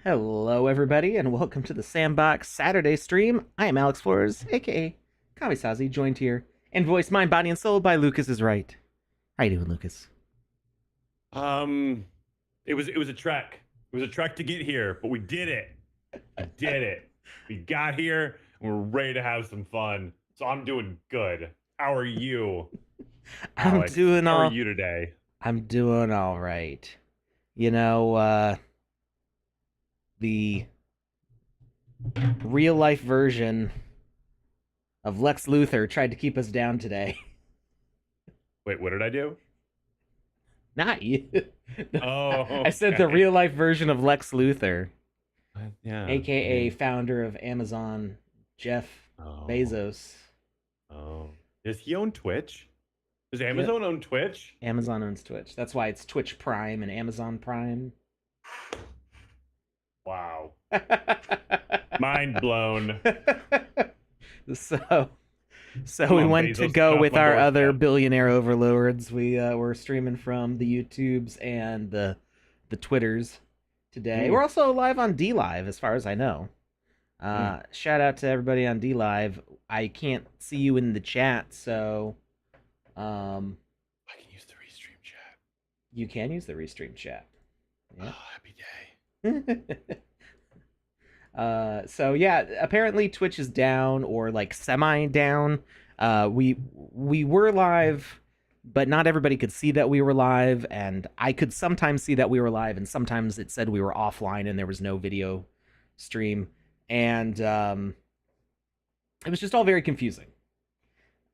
Hello, everybody, and welcome to the Sandbox Saturday stream. I am Alex Florez, aka Kamisazi, joined here and voiced mind, body, and soul by Lucas is right. How you doing, Lucas? Um, it was a trek. It was a trek to get here, but we did it. We did it. We got here and we're ready to have some fun. So I'm doing good. How are you, I'm Alex? doing How are all. you today? I'm doing all right. You know, the real life version of Lex Luthor tried to keep us down today. Wait, what did I do? Not you. Oh, I said the okay. real life version of Lex Luthor, Yeah. aka founder of Amazon, Jeff Oh, Bezos. oh. Does he own Twitch? Does Yep. Amazon own Twitch? Amazon owns Twitch. That's why it's Twitch Prime and Amazon Prime. Wow. Mind blown. so Come we on, went to Bezos, get go off with my our other doorstep. billionaire overlords. We were streaming from the YouTubes and the Twitters today. We're Mm, also live on D Live, as far as I know. mm. Shout out to everybody on D Live. I can't see you in the chat, so I can use the restream chat. you can use the restream chat. Yeah. Oh, happy day. So yeah, apparently Twitch is down or like semi down. We were live, but not everybody could see that we were live, and I could sometimes see that we were live, and sometimes it said we were offline and there was no video stream, and it was just all very confusing.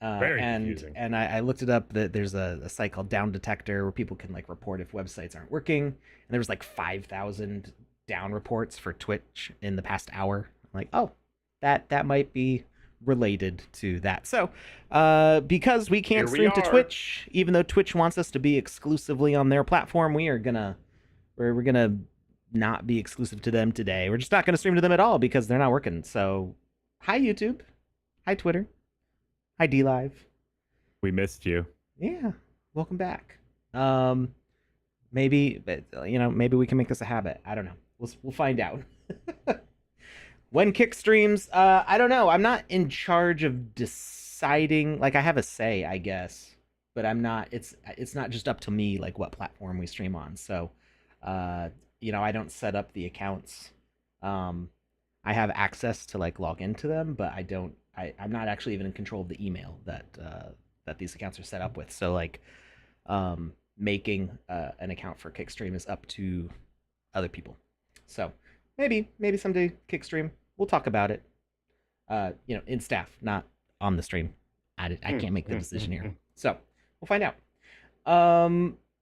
Very And confusing. I looked it up that there's a site called Down Detector where people can like report if websites aren't working, and there was like 5,000 down reports for Twitch in the past hour. I'm like, oh, that might be related to that. So, because we can't Here we stream to are. Twitch, even though Twitch wants us to be exclusively on their platform, we're gonna not be exclusive to them today. We're just not gonna stream to them at all because they're not working. So, hi YouTube, hi Twitter, hi D Live. We missed you. Yeah, welcome back. Um, maybe maybe we can make this a habit. I don't know. We'll find out. When Kick streams, I don't know. I'm not in charge of deciding. Like I have a say, I guess, but I'm not. It's not just up to me like what platform we stream on. So, uh, I don't set up the accounts. Um, I have access to like log into them, but I don't. I'm not actually even in control of the email that these accounts are set up with. So like, making an account for Kickstream is up to other people. So maybe someday Kickstream, we'll talk about it. In staff, not on the stream. I can't make the decision here, so we'll find out.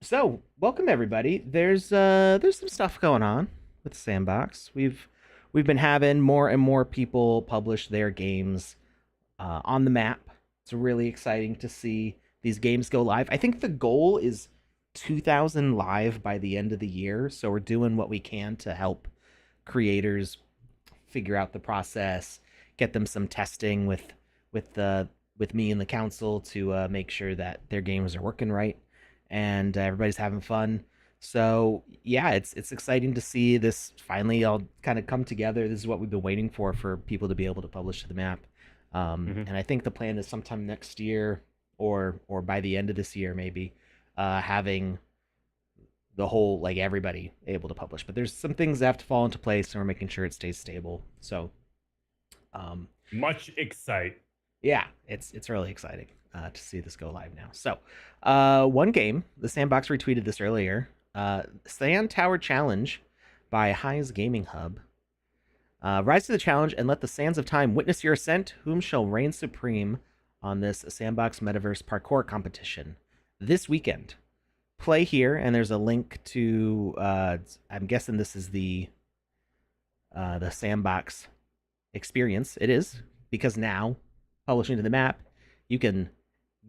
So welcome everybody. There's some stuff going on with Sandbox. We've been having more and more people publish their games on the map. It's really exciting to see these games go live. I think the goal is 2,000 live by the end of the year. So we're doing what we can to help creators figure out the process, get them some testing with me and the council to make sure that their games are working right and everybody's having fun. So yeah, it's exciting to see this finally all kind of come together. This is what we've been waiting for people to be able to publish to the map. Mhm. And I think the plan is sometime next year or by the end of this year maybe having the whole like everybody able to publish. But there's some things that have to fall into place, and we're making sure it stays stable. So, um, Much excite. yeah, it's really exciting to see this go live now. So, one game, the Sandbox retweeted this earlier. Sand Tower Challenge by High's Gaming Hub. Rise to the challenge and let the sands of time witness your ascent. Whom shall reign supreme on this Sandbox Metaverse parkour competition this weekend? Play here, and there's a link to. I'm guessing this is the Sandbox experience. It is because now publishing to the map, you can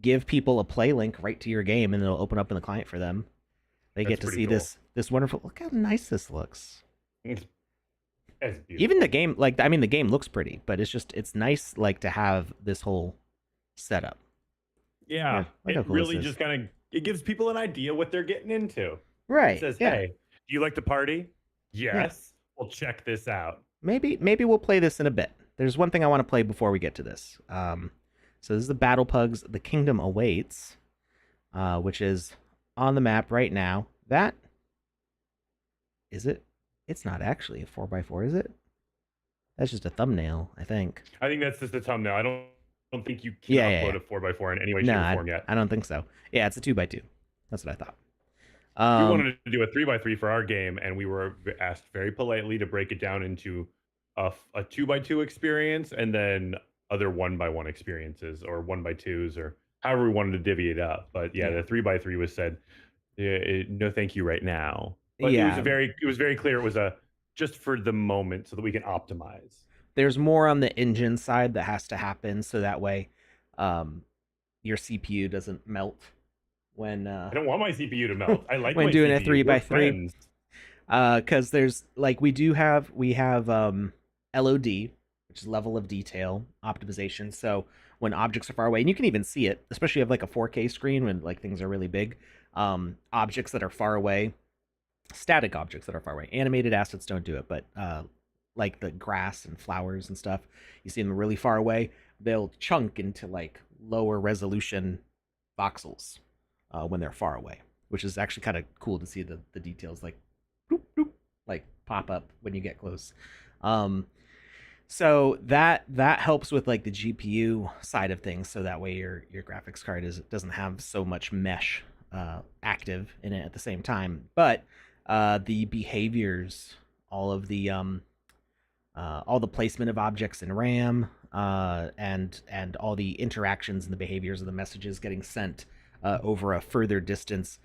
give people a play link right to your game, and it'll open up in the client for them. They That's get to pretty see cool. this wonderful. Look how nice this looks. It's beautiful. Even the game, like I mean, the game looks pretty, but it's nice like to have this whole setup. Yeah, Look how it cool this really is. just kind of it gives people an idea what they're getting into. It Right. says, Yeah. "Hey, do you like to party? Yeah. Yes. we'll check this out. Maybe we'll play this in a bit. There's one thing I want to play before we get to this. So this is the Battle Pugs. The Kingdom Awaits, which is on the map right now. That is it. It's not actually a 4x4, is it? That's just a thumbnail, I think. I think that's just a thumbnail. I don't think you can Yeah, upload yeah. a 4x4 in any way, shape, or form yet. I don't think so. Yeah, it's a 2x2. That's what I thought. We wanted to do a 3x3 for our game, and we were asked very politely to break it down into a 2x2 experience and then other 1x1 experiences or 1x2s or however we wanted to divvy it up. But yeah, the 3x3 was said, no, thank you right now. But it was very clear it was a just for the moment so that we can optimize. There's more on the engine side that has to happen so that way your CPU doesn't melt when I don't want my CPU to melt. I like when my doing CPU. a 3x3 because there's like we have LOD, which is level of detail optimization. So when objects are far away, and you can even see it, especially if like a 4K screen when like things are really big, objects that are far away, static objects that are far away, animated assets don't do it, but like the grass and flowers and stuff, you see them really far away, they'll chunk into like lower resolution voxels when they're far away, which is actually kind of cool to see the details like bloop, bloop, like pop up when you get close. So that helps with like the GPU side of things, so that way your graphics card doesn't have so much mesh active in it at the same time. But the behaviors, all the placement of objects in RAM, and all the interactions and the behaviors of the messages getting sent over a further distance,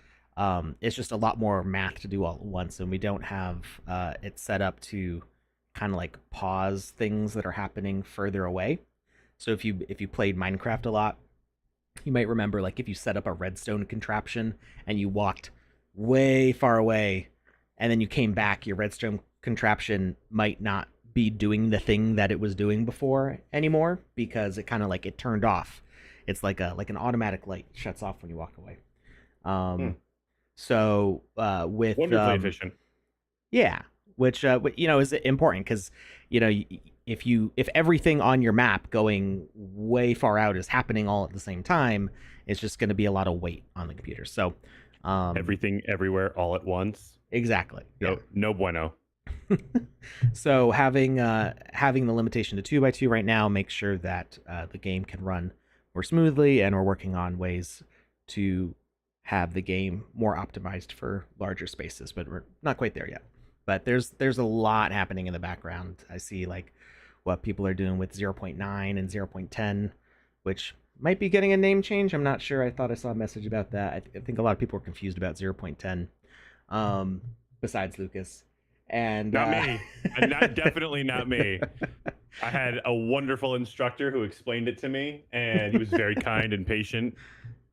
it's just a lot more math to do all at once, and we don't have it set up to kind of like pause things that are happening further away. So if you played Minecraft a lot, you might remember like if you set up a redstone contraption and you walked way far away and then you came back, your redstone contraption might not be doing the thing that it was doing before anymore because it kind of like it turned off. It's like an automatic light shuts off when you walk away. So with wonderfully efficient. Yeah, which is important because if everything on your map going way far out is happening all at the same time, it's just going to be a lot of weight on the computer. So everything everywhere all at once. Exactly. No bueno. So having the limitation to 2x2 right now makes sure that the game can run more smoothly, and we're working on ways to have the game more optimized for larger spaces, but we're not quite there yet. But there's a lot happening in the background. I see like what people are doing with 0.9 and 0.10, which might be getting a name change. I'm not sure. I thought I saw a message about that. I think a lot of people are confused about 0.10, besides Lucas. And not me. Definitely not me. I had a wonderful instructor who explained it to me, and he was very kind and patient.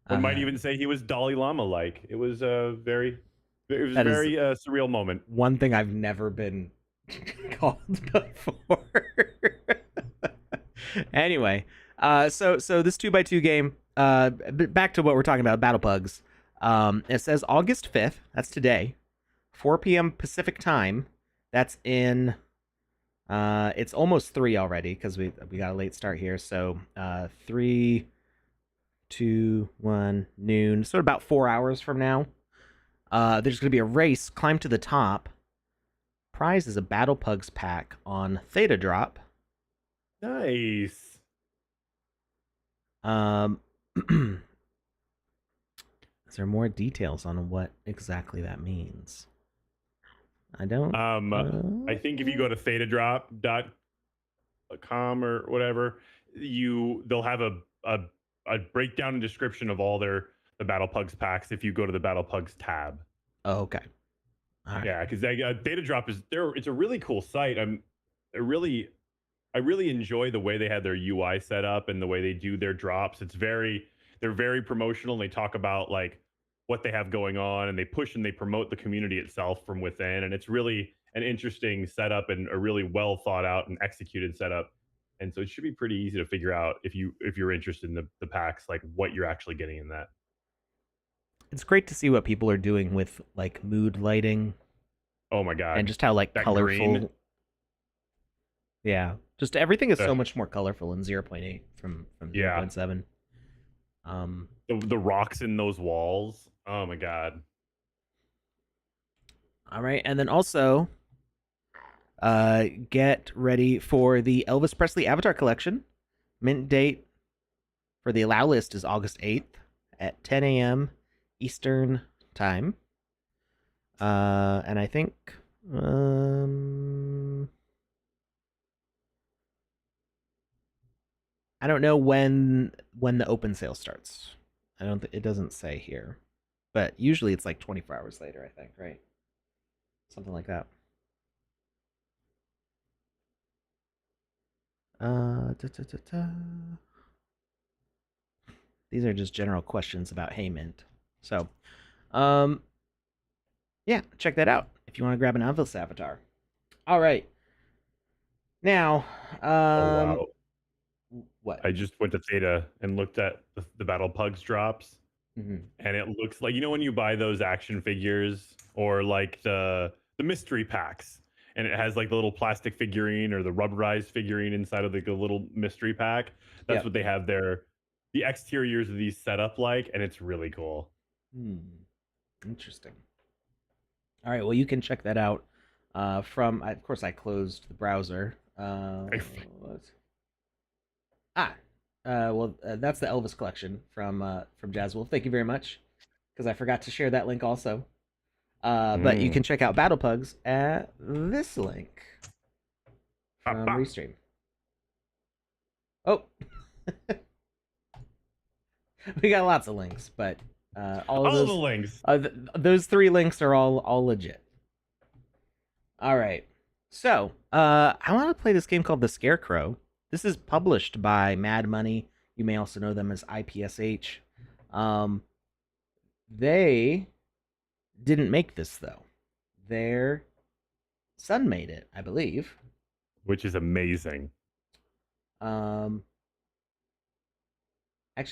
One might even say he was Dalai Lama-like. It was a very surreal moment. One thing I've never been called before. Anyway, so this 2x2 game. Back to what we're talking about, Battle Pugs. It says August 5th. That's today. 4 p.m. Pacific time. That's in it's almost 3 already because we got a late start here. So 3, 2, 1, noon. So about 4 hours from now. There's going to be a race. Climb to the top. Prize is a Battle Pugs pack on Theta Drop. Nice. Is there more details on what exactly that means? I don't. I think if you go to thetadrop.com or whatever, they'll have a breakdown and description of all the Battle Pugs packs if you go to the Battle Pugs tab. Oh, okay. All right. Yeah, because Theta Drop it's a really cool site. I really enjoy the way they had their UI set up and the way they do their drops. They're very promotional, and they talk about like what they have going on, and they push and they promote the community itself from within, and it's really an interesting setup and a really well thought out and executed setup. And so it should be pretty easy to figure out if you're interested in the packs, like what you're actually getting in that. It's great to see what people are doing with like mood lighting Oh my god. and just how like That colorful. green. Yeah, just everything is so Ugh. much more colorful in 0.8 from Yeah. 0.7. Um, The rocks in those walls. Oh my god. all right, and then also get ready for the Elvis Presley Avatar Collection. Mint date for the allow list is August 8th at 10 a.m. Eastern time. And I think I don't know when the open sale starts. I don't. It doesn't say here, but usually it's like 24 hours later. I think, right? Something like that. Da, da, da, da. These are just general questions about Hey Mint. So, um, yeah, check that out if you want to grab an Elvis avatar. All right, now, Oh wow. what? I just went to Theta and looked at the Battle Pugs drops, Mm-hmm. and it looks like, you know, when you buy those action figures or like the mystery packs, and it has like the little plastic figurine or the rubberized figurine inside of like a little mystery pack. That's Yep. what they have there. The exteriors of these set up like, and it's really cool. Interesting. All right, well, you can check that out from. Of course, I closed the browser. What? That's the Elvis collection from Jazz Wolf. Thank you very much, because I forgot to share that link also. But you can check out Battle Pugs at this link from Restream. Oh, we got lots of links, but all of those the links. Those 3 links are all legit. All right, so I want to play this game called The Scarecrow. This is published by Mad Money. You may also know them as IPSH. They didn't make this though. Their son made it, I believe. Which is amazing. Actually,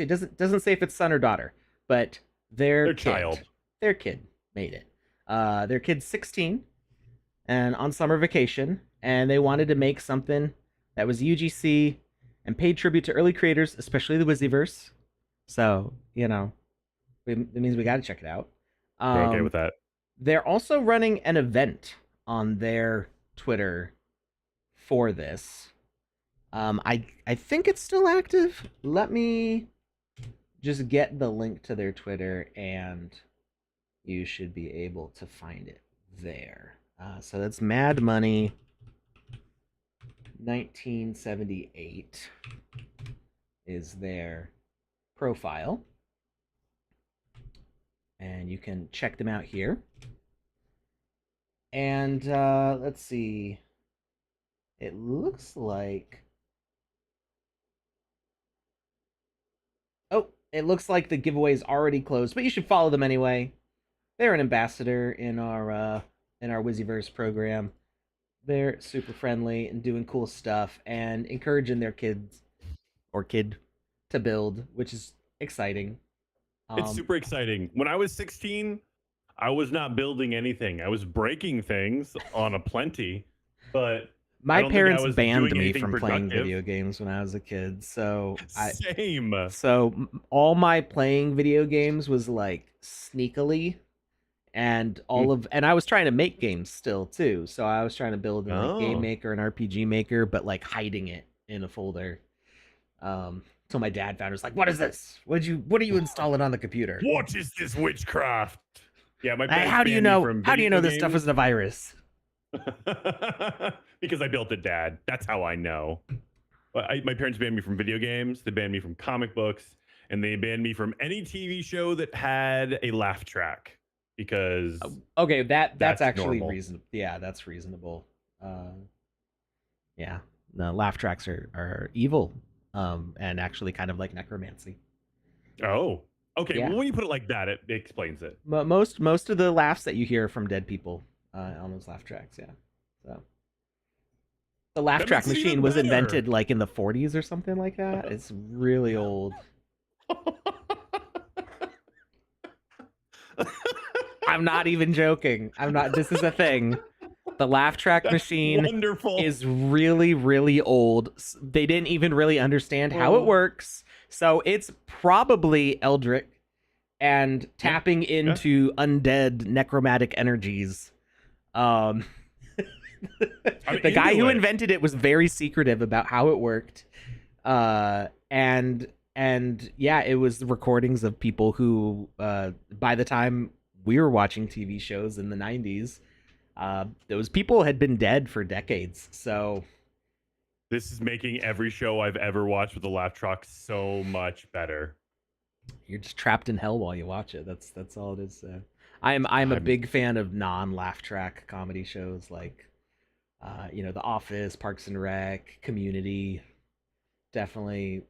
it doesn't say if it's son or daughter, but their child, their kid made it. Their kid's 16 and on summer vacation, and they wanted to make something that was UGC and paid tribute to early creators, especially the Wiziverse. So, you know, it means we got to check it out. We're okay with that. They're also running an event on their Twitter for this. I think it's still active. Let me just get the link to their Twitter, and you should be able to find it there. So that's Mad Money 1978 is their profile. And you can check them out here. And let's see. It looks like... Oh, it looks like the giveaway is already closed, but you should follow them anyway. They're an ambassador in our Wiziverse program. They're super friendly and doing cool stuff and encouraging their kids or kid to build, which is exciting. It's super exciting. When I was 16, I was not building anything. I was breaking things on a plenty, but my parents banned me from playing video games when I was a kid. So same. So all my playing video games was like sneakily, and and I was trying to make games still too. So I was trying to build in like Game Maker and RPG Maker, but like hiding it in a folder. So my dad found it, was like, "What is this? What are you installing on the computer? What is this witchcraft?" Yeah, my parents. How do you know this stuff isn't a virus? Because I built it, Dad. That's how I know. My parents banned me from video games. They banned me from comic books, and they banned me from any TV show that had a laugh track. Because okay, that's actually reasonable. Yeah, that's reasonable. Yeah, the laugh tracks are evil, and actually kind of like necromancy. Oh, okay. Yeah. Well, when you put it like that, it explains it. Most of the laughs that you hear from dead people on those laugh tracks, yeah. So the laugh track machine was invented like in the 40s or something like that. It's really old. I'm not even joking. I'm not. This is a thing. The laugh track That's machine wonderful. is really, really old. They didn't even really understand how it works. So it's probably Eldritch and tapping into undead necromantic energies. The guy who invented it was very secretive about how it worked. And yeah, it was the recordings of people who, by the time we were watching TV shows in the 90s, those people had been dead for decades. So this is making every show I've ever watched with the laugh track so much better. You're just trapped in hell while you watch it. That's all it is. I'm a big fan of non-laugh track comedy shows like, The Office, Parks and Rec, Community. Definitely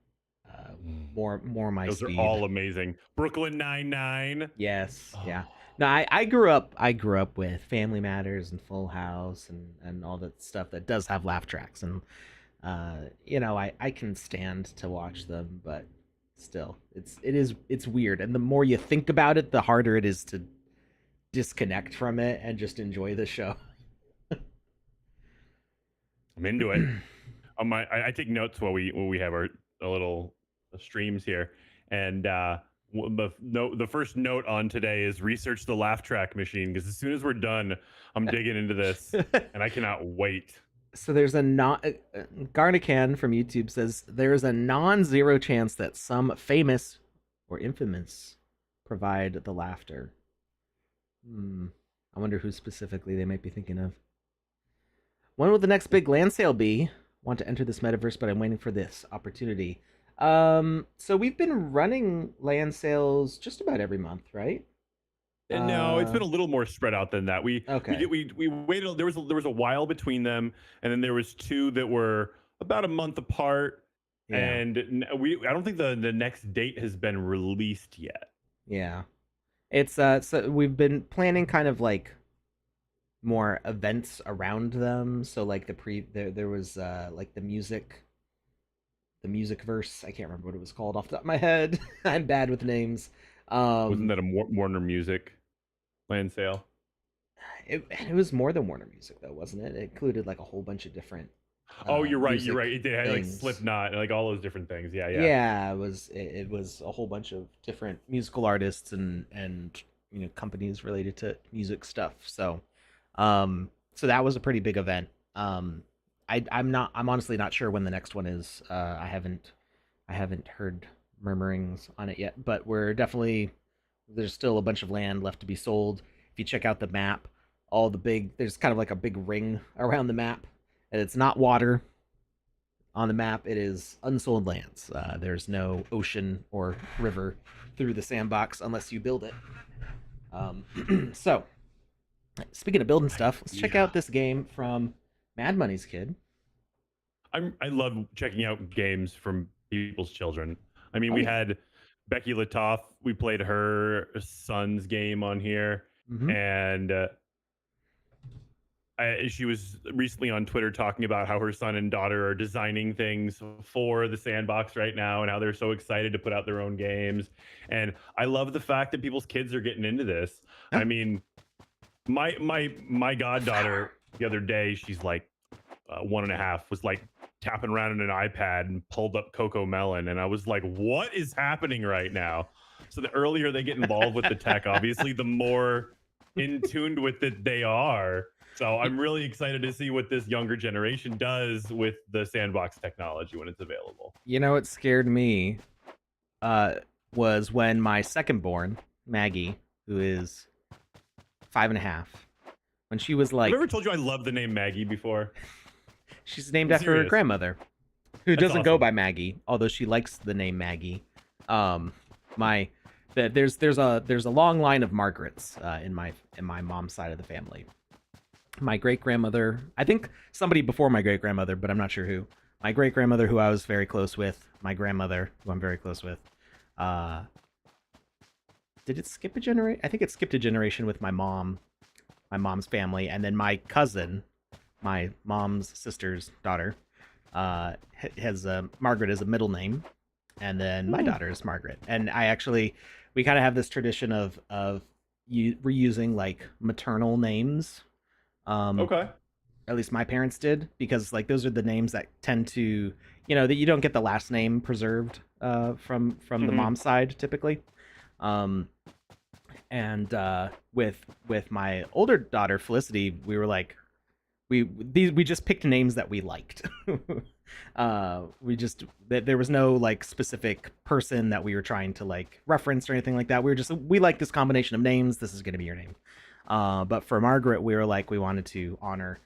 more my Those speed. are all amazing. Brooklyn Nine-Nine. Yes, yeah. No, I grew up with Family Matters and Full House and all that stuff that does have laugh tracks, and I can stand to watch them, but still it's weird, and the more you think about it, the harder it is to disconnect from it and just enjoy the show. I'm into it. I take notes while we have our little streams here, and the first note on today is research the laugh track machine, because as soon as we're done, I'm digging into this, and I cannot wait. So there's Garnican from YouTube says there's a non-zero chance that some famous or infamous provide the laughter. I wonder who specifically they might be thinking of. When will the next big land sale be? Want to enter this metaverse, but I'm waiting for this opportunity. So we've been running land sales just about every month, right? No, it's been a little more spread out than that. We waited. There was a while between them, and then there was two that were about a month apart. Yeah. And I don't think the next date has been released yet. Yeah, it's so we've been planning kind of like more events around them. So like there was like the music verse. I can't remember what it was called off the top of my head. I'm bad with names. Wasn't that a Warner Music land sale? It was more than Warner Music though, wasn't it? It included like a whole bunch of different. Oh, you're right. You're right. It had like Slipknot, like all those different things. Yeah. Yeah, it was a whole bunch of different musical artists and companies related to music stuff. So, so that was a pretty big event. I'm honestly not sure when the next one is. I haven't heard murmurings on it yet, but there's still a bunch of land left to be sold. If you check out the map, there's kind of like a big ring around the map, and it's not water on the map. It is unsold lands. There's no ocean or river through the sandbox unless you build it. So speaking of building stuff, let's check out this game from Mad Money's kid. I love checking out games from people's children. I mean, we had Becky Latoff. We played her son's game on here, and she was recently on Twitter talking about how her son and daughter are designing things for the sandbox right now, and how they're so excited to put out their own games. And I love the fact that people's kids are getting into this. I mean, my goddaughter the other day, she's like 1.5, was like tapping around on an iPad and pulled up Coco Melon, and I was like, what is happening right now? So the earlier they get involved with the tech, obviously the more in tuned with it they are. So I'm really excited to see what this younger generation does with the sandbox technology when it's available. You know what scared me was when my second born, Maggie, who is 5.5, when she was like... Have I ever told you I love the name Maggie before? She's named after her grandmother, who doesn't go by Maggie, although she likes the name Maggie. There's a long line of Margarets in my mom's side of the family. My great grandmother, I think somebody before my great grandmother, but I'm not sure who. My great grandmother, who I was very close with. My grandmother, who I'm very close with. Did it skip a generation? I think it skipped a generation with my mom's family, and then my cousin, my mom's sister's daughter, has Margaret as a middle name, and then my daughter is Margaret. And we kind of have this tradition of reusing like maternal names. Um, Okay. at least my parents did, because like those are the names that tend to, that you don't get the last name preserved from the Hmm. mom side typically. Um, and with my older daughter Felicity, we were like, we just picked names that we liked. We just there was no like specific person that we were trying to like reference or anything like that. We like this combination of names. This is going to be your name. But for Margaret, we were like, we wanted to honor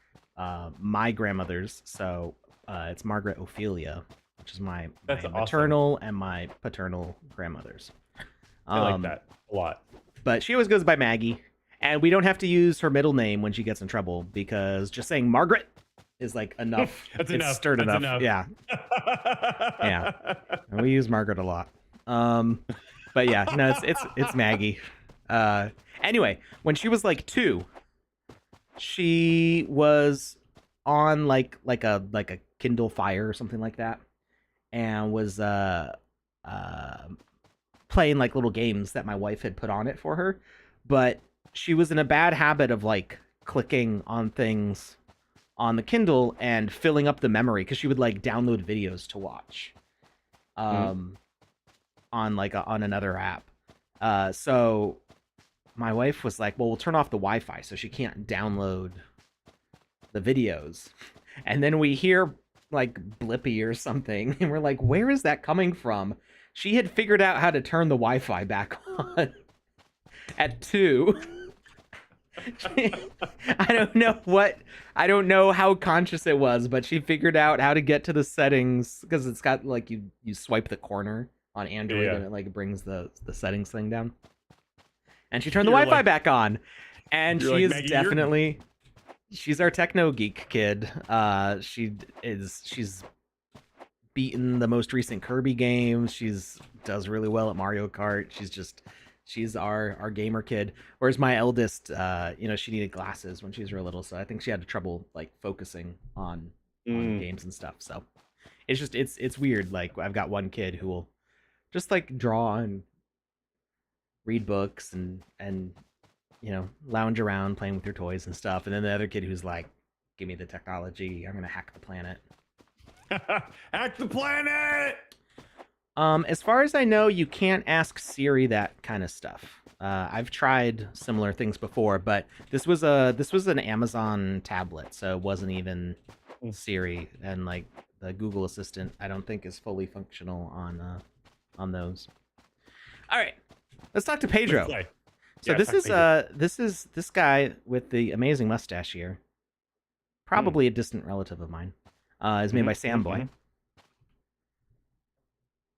my grandmothers, so it's Margaret Ophelia, which is That's my awesome. maternal and my paternal grandmothers. I like Um, that a lot. but she always goes by Maggie, and we don't have to use her middle name when she gets in trouble, because just saying Margaret is like enough. That's It's enough. stirred That's enough. enough. Yeah, yeah. And we use Margaret a lot. Um, but yeah, no, it's Maggie. Uh, anyway, when she was like 2, she was on like a Kindle Fire or something like that, and was uh playing like little games that my wife had put on it for her, but she was in a bad habit of like clicking on things on the Kindle and filling up the memory, because she would like download videos to watch Mhm. um on on another app. So my wife was like, well, we'll turn off the Wi-Fi so she can't download the videos. And then we hear like Blippy or something, and we're like, where is that coming from? She had figured out how to turn the Wi-Fi back on at 2. I don't know how conscious it was, but she figured out how to get to the settings, because it's got like you swipe the corner on Android, Yeah. and it like brings the settings thing down. And she turned the You're Wi-Fi like, back on, and you're she like, is Maggie, definitely she's our techno geek kid. She's beaten the most recent Kirby games. She's does really well at Mario Kart. She's our gamer kid. Whereas my eldest, she needed glasses when she was real little, so I think she had trouble like focusing on Mm. games and stuff. So it's weird. Like I've got one kid who will just like draw and read books and lounge around playing with your toys and stuff, and then the other kid who's like, give me the technology, I'm gonna hack the planet. Hack the planet. As far as I know, you can't ask Siri that kind of stuff. I've tried similar things before, but this was an Amazon tablet, so it wasn't even Mm. Siri, and like the Google Assistant, I don't think is fully functional on those. All right, let's talk to Let's Pedro. play. So Yeah, this talk is Pedro. this guy with the amazing mustache here, probably a distant relative of mine. Is made by Sandboy.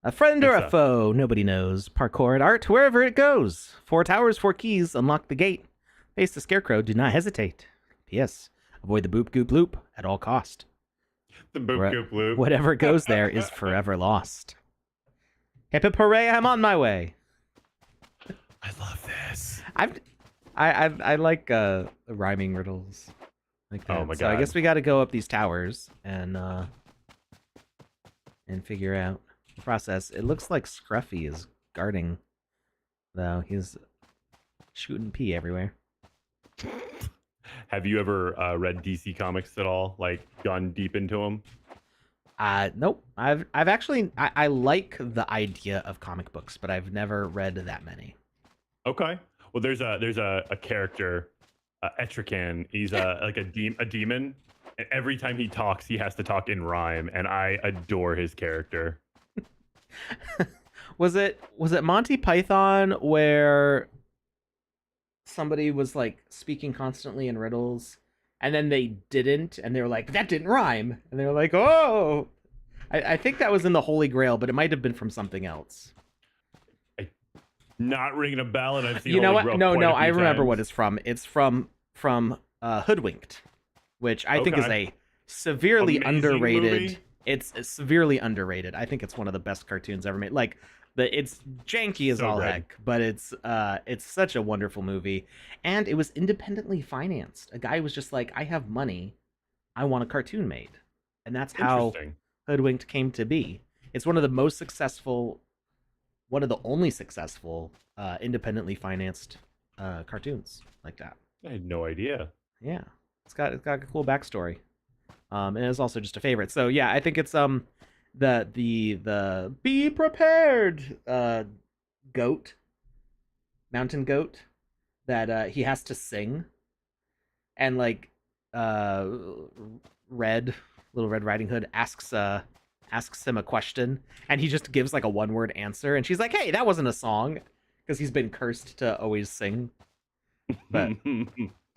A friend or a foe, nobody knows. Parkour at art, wherever it goes. 4 towers, 4 keys, unlock the gate. Face the Scarecrow, do not hesitate. P.S. Avoid the boop goop loop at all cost. The boop goop loop. Whatever goes there is forever lost. Hip hip hooray, I'm on my way. I love this. I like rhyming riddles like that. Oh my So I God. guess we got to go up these towers and figure out the process. It looks like Scruffy is guarding, though. He's shooting pee everywhere. Have you ever read DC comics at all? Like gone deep into them? Nope. I've actually I like the idea of comic books, but I've never read that many. Okay. Well, there's a character, Etrican. He's like a demon, and every time he talks, he has to talk in rhyme, and I adore his character. Was it Monty Python where somebody was like speaking constantly in riddles, and then they didn't, and they were like, that didn't rhyme, and they were like, oh, I think that was in the Holy Grail, but it might have been from something else. Not ringing a bell, and I've seen. You know Holy what? Grail quite a I few remember times. what it's from. It's from Hoodwinked, which I think is Okay. a severely Amazing underrated. movie. It's severely underrated. I think it's one of the best cartoons ever made. Like it's janky as So all good. heck, but it's such a wonderful movie, and it was independently financed. A guy was just like, I have money, I want a cartoon made, and that's how Interesting. Hoodwinked came to be. It's one of the only successful independently financed cartoons like that. I had no idea. Yeah, it's got a cool backstory, and it's also just a favorite. So yeah, I think it's the be prepared goat, mountain goat that he has to sing, and like uh red little Red Riding Hood asks him a question, and he just gives like a one word answer, and she's like, hey, that wasn't a song, because he's been cursed to always sing, but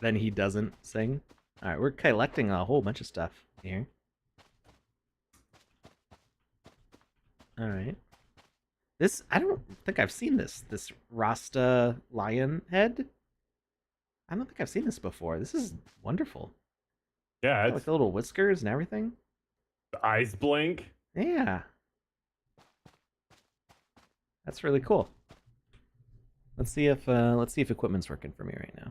then he doesn't sing. All right, we're collecting a whole bunch of stuff here. All right, this, I don't think I've seen this Rasta lion head. I don't think I've seen this before. This is wonderful. Yeah, Got, like the little whiskers and everything. the eyes blink. Yeah, that's really cool. Let's see if equipment's working for me right now.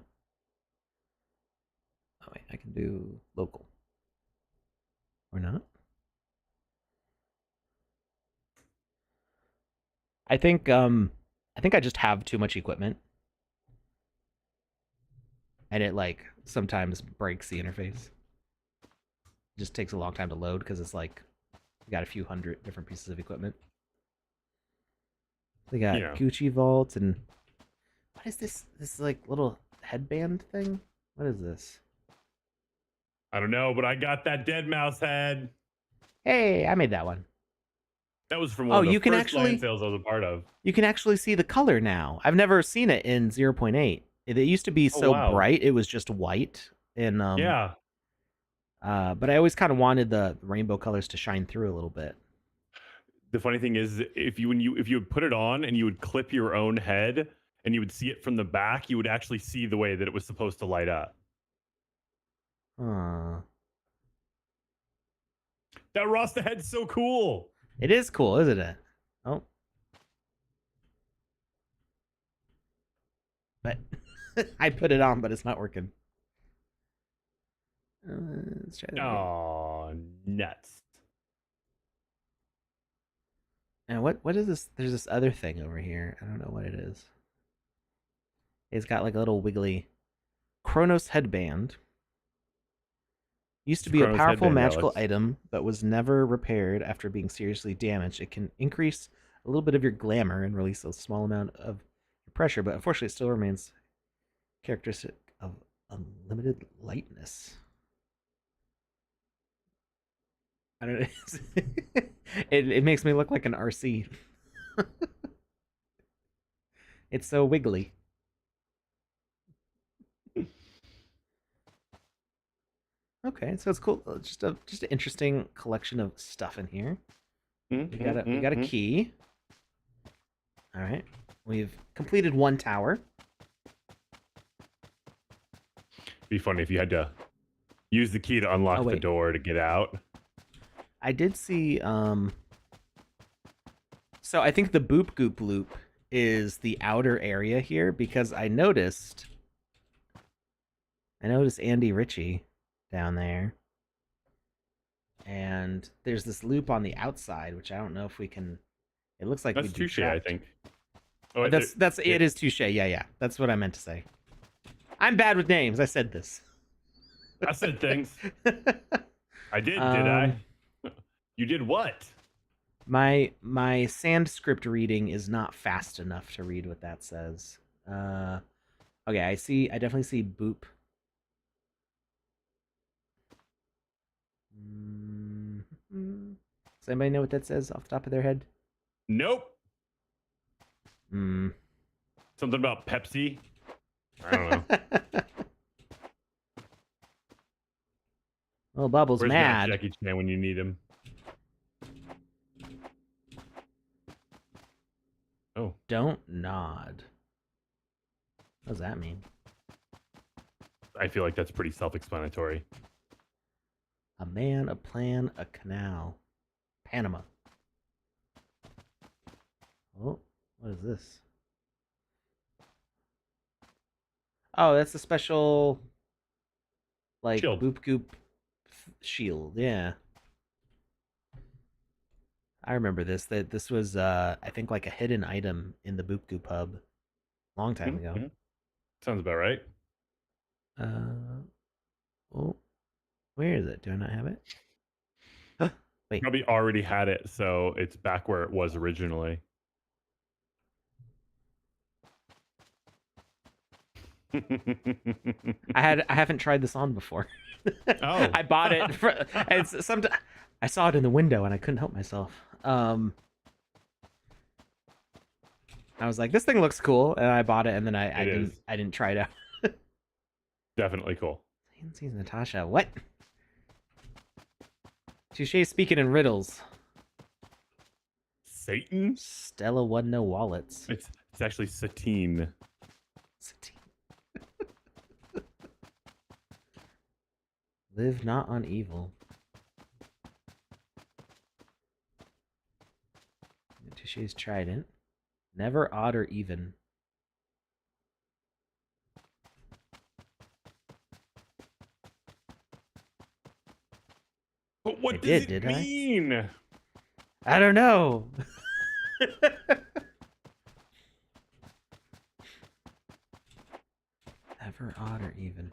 Oh wait, I can do local. Or not? I think I just have too much equipment. And it like sometimes breaks the interface. It just takes a long time to load because it's like we got a few hundred different pieces of equipment. We got Gucci vault and what is this? This like little headband thing? What is this? I don't know, but I got that dead mouse head. Hey, I made that one. That was from one of the can first actually land sales I was a part of. You can actually see the color now. I've never seen it in 0.8. It used to be so bright, it was just white. And yeah. But I always kind of wanted the rainbow colors to shine through a little bit. The funny thing is, if you would put it on and you would clip your own head and you would see it from the back, you would actually see the way that it was supposed to light up. That Rasta head's so cool. It is cool, isn't it? Oh. But I put it on, but it's not working. Let's try that. Oh, nuts. And what is this? There's this other thing over here. I don't know what it is. It's got like a little wiggly Kronos headband. Used to be a powerful magical item, but was never repaired after being seriously damaged. It can increase a little bit of your glamour and release a small amount of pressure, but unfortunately it still remains characteristic of unlimited lightness. I don't know. It makes me look like an RC. It's so wiggly. Okay, so it's cool. Just an interesting collection of stuff in here. We got a key. All right, we've completed one tower. Be funny if you had to use the key to unlock the door to get out. I did see. So I think the Boop Goop Loop is the outer area here because I noticed Andy Ritchie down there, and there's this loop on the outside, which I don't know if we can. It looks like that's touche, I think. Oh, it is touche. Yeah, that's what I meant to say. I'm bad with names. I said this. I said things. I did I? You did what? My sand script reading is not fast enough to read what that says. Okay, I definitely see boop. Does anybody know what that says off the top of their head? Nope. Something about Pepsi. I don't know. Well, Bubble's Where's mad. Jackie Chan when you need him? Oh. Don't nod. What does that mean? I feel like that's pretty self-explanatory. A man, a plan, a canal. Panama. Oh, what is this? Oh, that's a special, like, shield. Boop Goop shield. Yeah. I remember this. That this was, I think, like a hidden item in the Boop Goop Hub. Long time ago. Sounds about right. Oh, where is it? Do I not have it? Wait. Probably already had it, so it's back where it was originally. I haven't tried this on before. Oh. I bought it. I saw it in the window and I couldn't help myself. I was like, this thing looks cool, and I bought it, and then I didn't try it out. Definitely cool. Sees Natasha. What? Touche speaking in riddles. Satan? Stella won no wallets. It's actually Satine. Satine. Live not on evil. Touche's trident. Never odd or even. But what does it mean? I don't know. Never odd or even.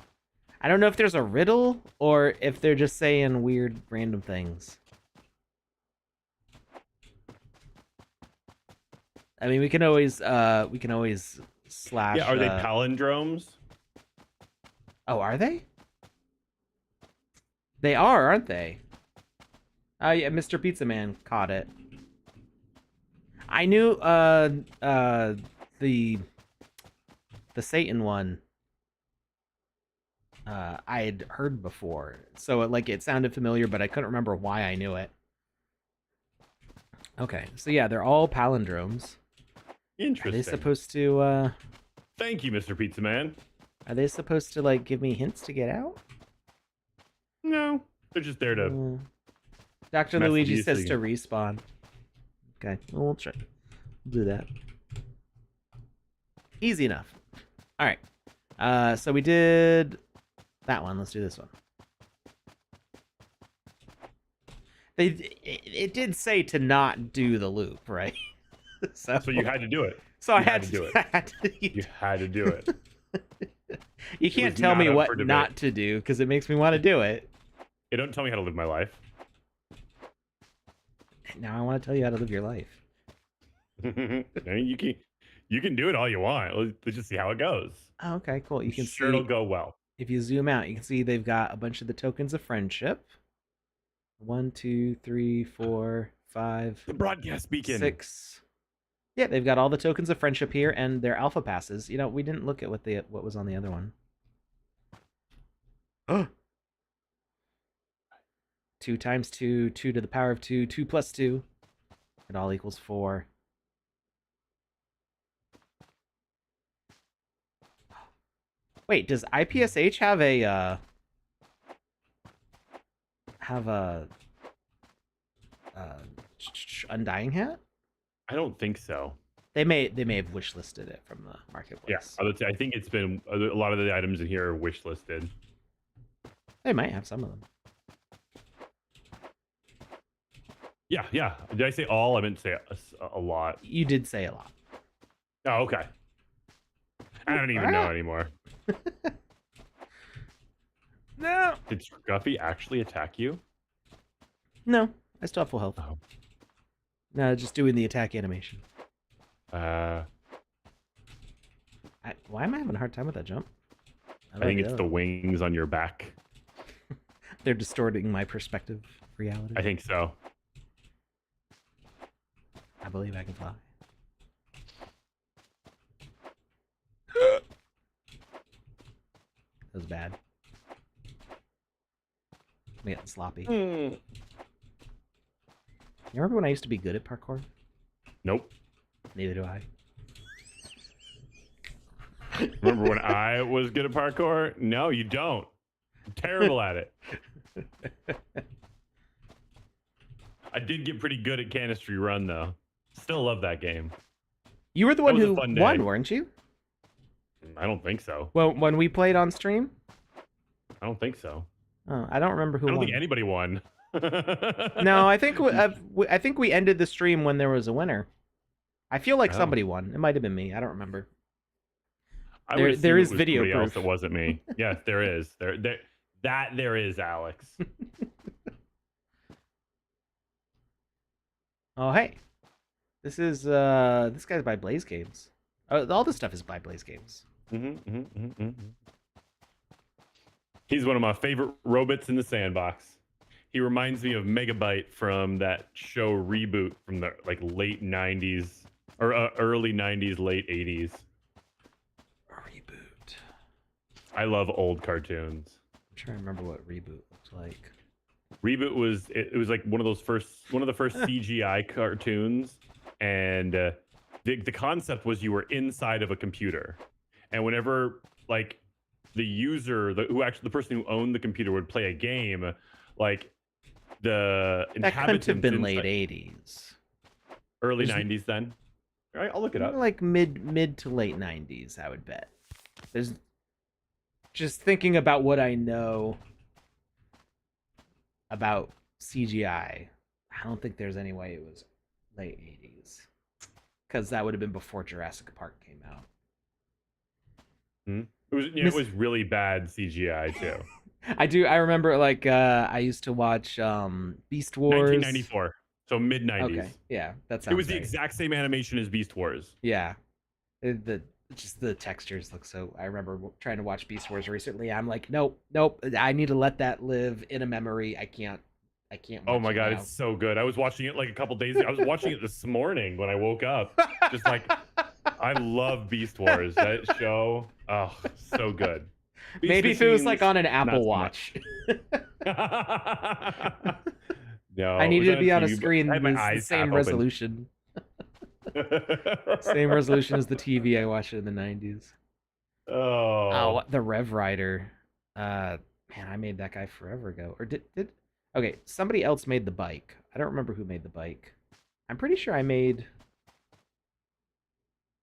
I don't know if there's a riddle or if they're just saying weird random things. I mean, we can always slash. Yeah, are they palindromes? Oh, are they? They are, aren't they? Oh yeah, Mr. Pizza Man caught it. I knew the Satan one I had heard before. So it sounded familiar, but I couldn't remember why I knew it. Okay. So yeah, they're all palindromes. Interesting. Are they supposed to Thank you, Mr. Pizza Man. Are they supposed to give me hints to get out? No. They're just there to Dr. Luigi says to respawn. Okay, well, we'll try. We'll do that. Easy enough. All right. So we did that one. Let's do this one. It did say to not do the loop, right? So you had to do it. So I had to do it. You had to do it. You can't tell me what not to do because it makes me want to do it. Hey, don't tell me how to live my life. Now I want to tell you how to live your life. You can do it all you want. Let's just see how it goes. Oh, okay, cool. You can see it'll go well. If you zoom out, you can see they've got a bunch of the tokens of friendship. 1, 2, 3, 4, 5. The broadcast beacon. 6. Yeah, they've got all the tokens of friendship here, and their alpha passes. You know, we didn't look at what was on the other one. Oh. 2 times 2, 2 to the power of 2, 2 plus 2. It all equals 4. Wait, does IPSH have a Undying hat? I don't think so. They may have wish listed it from the marketplace. Yeah, I think it's been a lot of the items in here are wish listed. They might have some of them. Yeah. Did I say all? I meant to say a lot. You did say a lot. Oh, okay. I don't even know anymore. No. Did Scruffy actually attack you? No, I still have full health. Oh. No, just doing the attack animation. Why am I having a hard time with that jump? I think it's the wings on your back. They're distorting my perspective reality. I think so. I believe I can fly. That was bad. I'm getting sloppy. You remember when I used to be good at parkour? Nope. Neither do I. Remember when I was good at parkour? No, you don't. I'm terrible at it. I did get pretty good at Canistry Run, though. Still love that game. You were the one who won, weren't you? I don't think so. Well, when we played on stream? I don't think so. Oh, I don't remember who won. I don't think anybody won. No, I think we ended the stream when there was a winner. I feel like somebody won. It might have been me. I don't remember. I would There assume is it was video somebody else proof. that wasn't me. Yes, there is. There is, Alex. Oh hey, this guy's by Blaze Games. All this stuff is by Blaze Games. He's one of my favorite robots in the sandbox. He reminds me of Megabyte from that show Reboot from the like late 90s or early 90s, late 80s. Reboot. I love old cartoons. I'm trying to remember what Reboot looked like. Reboot was it was like one of the first CGI cartoons, and the concept was you were inside of a computer, and whenever like the user, the person who owned the computer would play a game, like the That couldn't have been late inside, 80s. early 90s. Then, all right, I'll look it up. Like mid to late 90s, I would bet. There's just thinking about what I know about CGI. I don't think there's any way it was late 80s, because that would have been before Jurassic Park came out. It was really bad CGI too. I remember like I used to watch Beast Wars. 1994, so mid 90s. Okay, yeah, that sounds. It was the right. exact same animation as Beast Wars. Yeah, just the textures look so. I remember trying to watch Beast Wars recently. I'm like, nope. I need to let that live in a memory. I can't. Oh my god, now. it's so good. I was watching it like a couple days ago. I was watching it this morning when I woke up. Just like, I love Beast Wars. That show, oh, so good. Beast Maybe if it was Machines, like on an not Apple so Watch. No, I it needed was to be on a TV, screen I had my the eyes same half resolution. Same resolution as the TV I watched in the 90s. Oh, The Rev Rider. Man, I made that guy forever ago. Or did okay, somebody else made the bike. I don't remember who made the bike. I'm pretty sure I made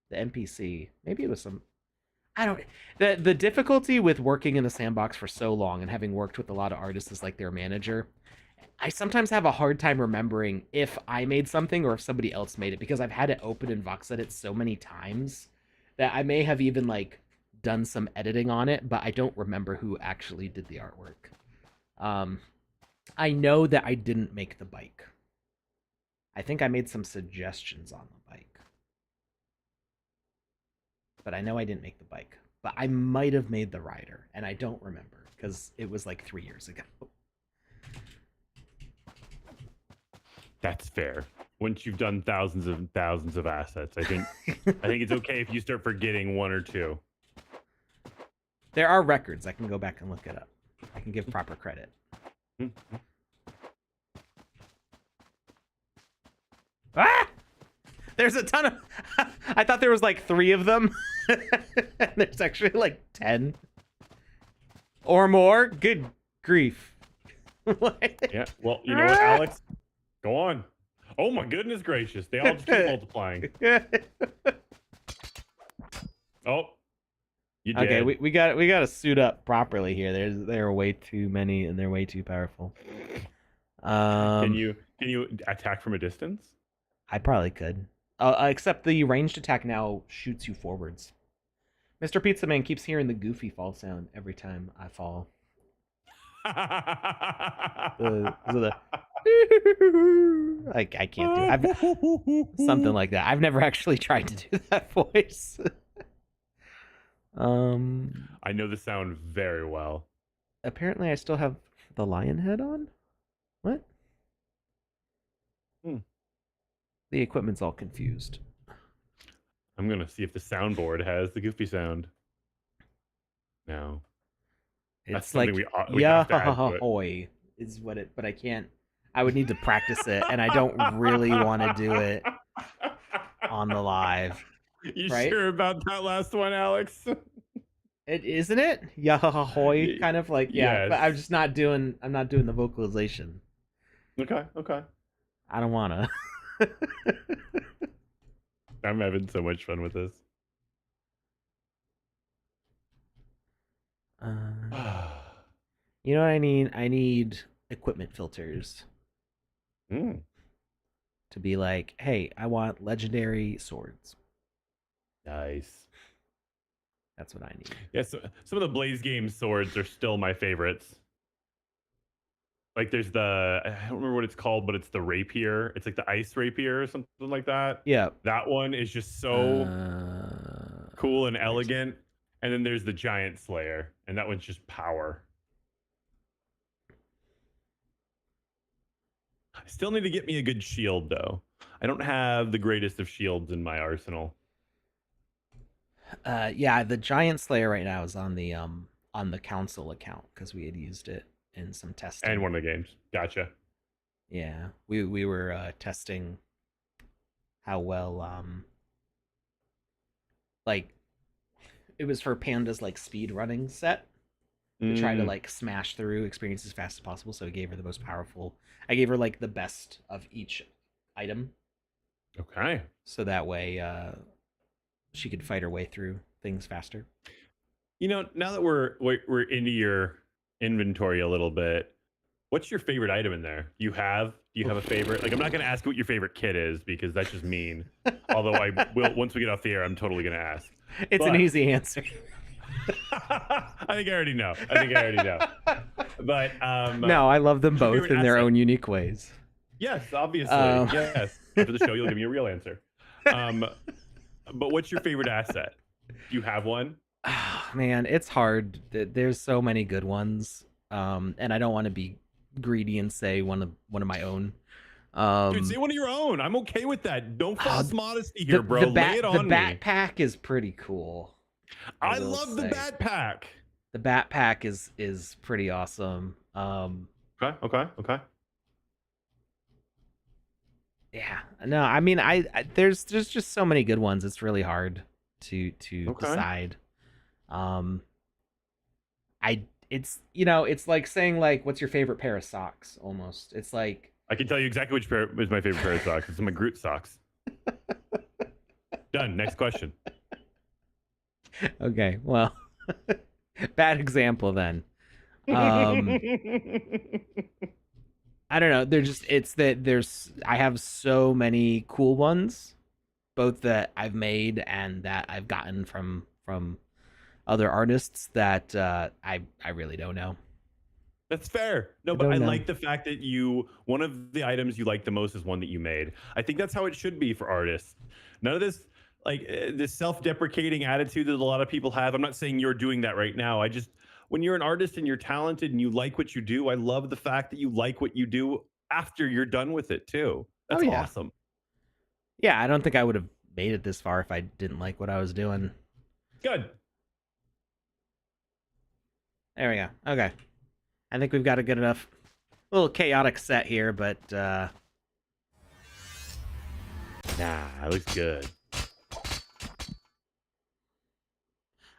the NPC. Maybe it was some. I don't. The difficulty with working in the sandbox for so long and having worked with a lot of artists as like their manager, I sometimes have a hard time remembering if I made something or if somebody else made it, because I've had it open in VoxEdit so many times that I may have even like done some editing on it, but I don't remember who actually did the artwork. I know that I didn't make the bike. I think I made some suggestions on the bike. But I know I didn't make the bike. But I might have made the rider, and I don't remember because it was like 3 years ago. that's fair. Once you've done thousands of assets, I think it's okay if you start forgetting one or two. There are records. I can go back and look it up. I can give proper credit. Ah! There's a ton of... I thought there was like 3 of them. There's actually like 10. Or more. Good grief. Yeah, well, you know what, Alex? Go on. Oh my goodness gracious. They all just keep multiplying. Oh. You did. Okay, we got to suit up properly here. There are way too many and they're way too powerful. Can you attack from a distance? I probably could. Except the ranged attack now shoots you forwards. Mr. Pizza Man keeps hearing the goofy fall sound every time I fall. I can't do it. Something like that. I've never actually tried to do that voice. I know the sound very well. Apparently I still have the lion head on? What? The equipment's all confused. I'm gonna see if the soundboard has the goofy sound. No. It's like hoy is what it, but I can't. I would need to practice it, and I don't really want to do it on the live. You right? sure about that last one, Alex? It isn't it? Yahahoy, kind of like Yes. But I'm just not doing. I'm not doing the vocalization. Okay. I don't want to. I'm having so much fun with this. You know what I need? I need equipment filters to be like, hey, I want legendary swords. Nice. That's what I need. Yeah, so some of the Blaze Game swords are still my favorites. Like there's I don't remember what it's called, but it's the rapier. It's like the ice rapier or something like that. Yeah. That one is just so cool and elegant. And then there's the Giant Slayer, and that one's just power. I still need to get me a good shield, though. I don't have the greatest of shields in my arsenal. Yeah, the Giant Slayer right now is on the council account because we had used it in some testing. And one of the games. Gotcha. Yeah, we were testing how well like it was for Panda's like speed running set to try to like smash through experience as fast as possible. So I gave her the most powerful. I gave her like the best of each item. Okay. So that way she could fight her way through things faster. You know, now that we're into your inventory a little bit, what's your favorite item in there? Do you have a favorite? Like, I'm not going to ask what your favorite kit is because that's just mean. Although I will, once we get off the air, I'm totally going to ask. It's an easy answer. I think I already know. But no, I love them both in their own unique ways. Yes, obviously. Yes. After the show, you'll give me a real answer. But what's your favorite asset? Do you have one? Oh, man, it's hard. There's so many good ones, and I don't want to be greedy and say one of my own. Dude, say one of your own. I'm okay with that. Don't false modesty here, bro. Lay it on me. The backpack is pretty cool. I love the backpack. The backpack is pretty awesome. Okay. Yeah. No, I mean, there's just so many good ones. It's really hard to decide. It's it's like saying like what's your favorite pair of socks almost. It's like I can tell you exactly which pair is my favorite pair of socks. It's my Groot socks. Done. Next question. Okay, well, bad example then. I don't know. I have so many cool ones, both that I've made and that I've gotten from other artists that I really don't know. That's fair. No, but I like the fact that one of the items you like the most is one that you made. I think that's how it should be for artists. None of this, like this self-deprecating attitude that a lot of people have. I'm not saying you're doing that right now. When you're an artist and you're talented and you like what you do, I love the fact that you like what you do after you're done with it too. That's awesome. Yeah, I don't think I would have made it this far if I didn't like what I was doing. Good. There we go. Okay. I think we've got a good enough little chaotic set here, but nah, it looks good.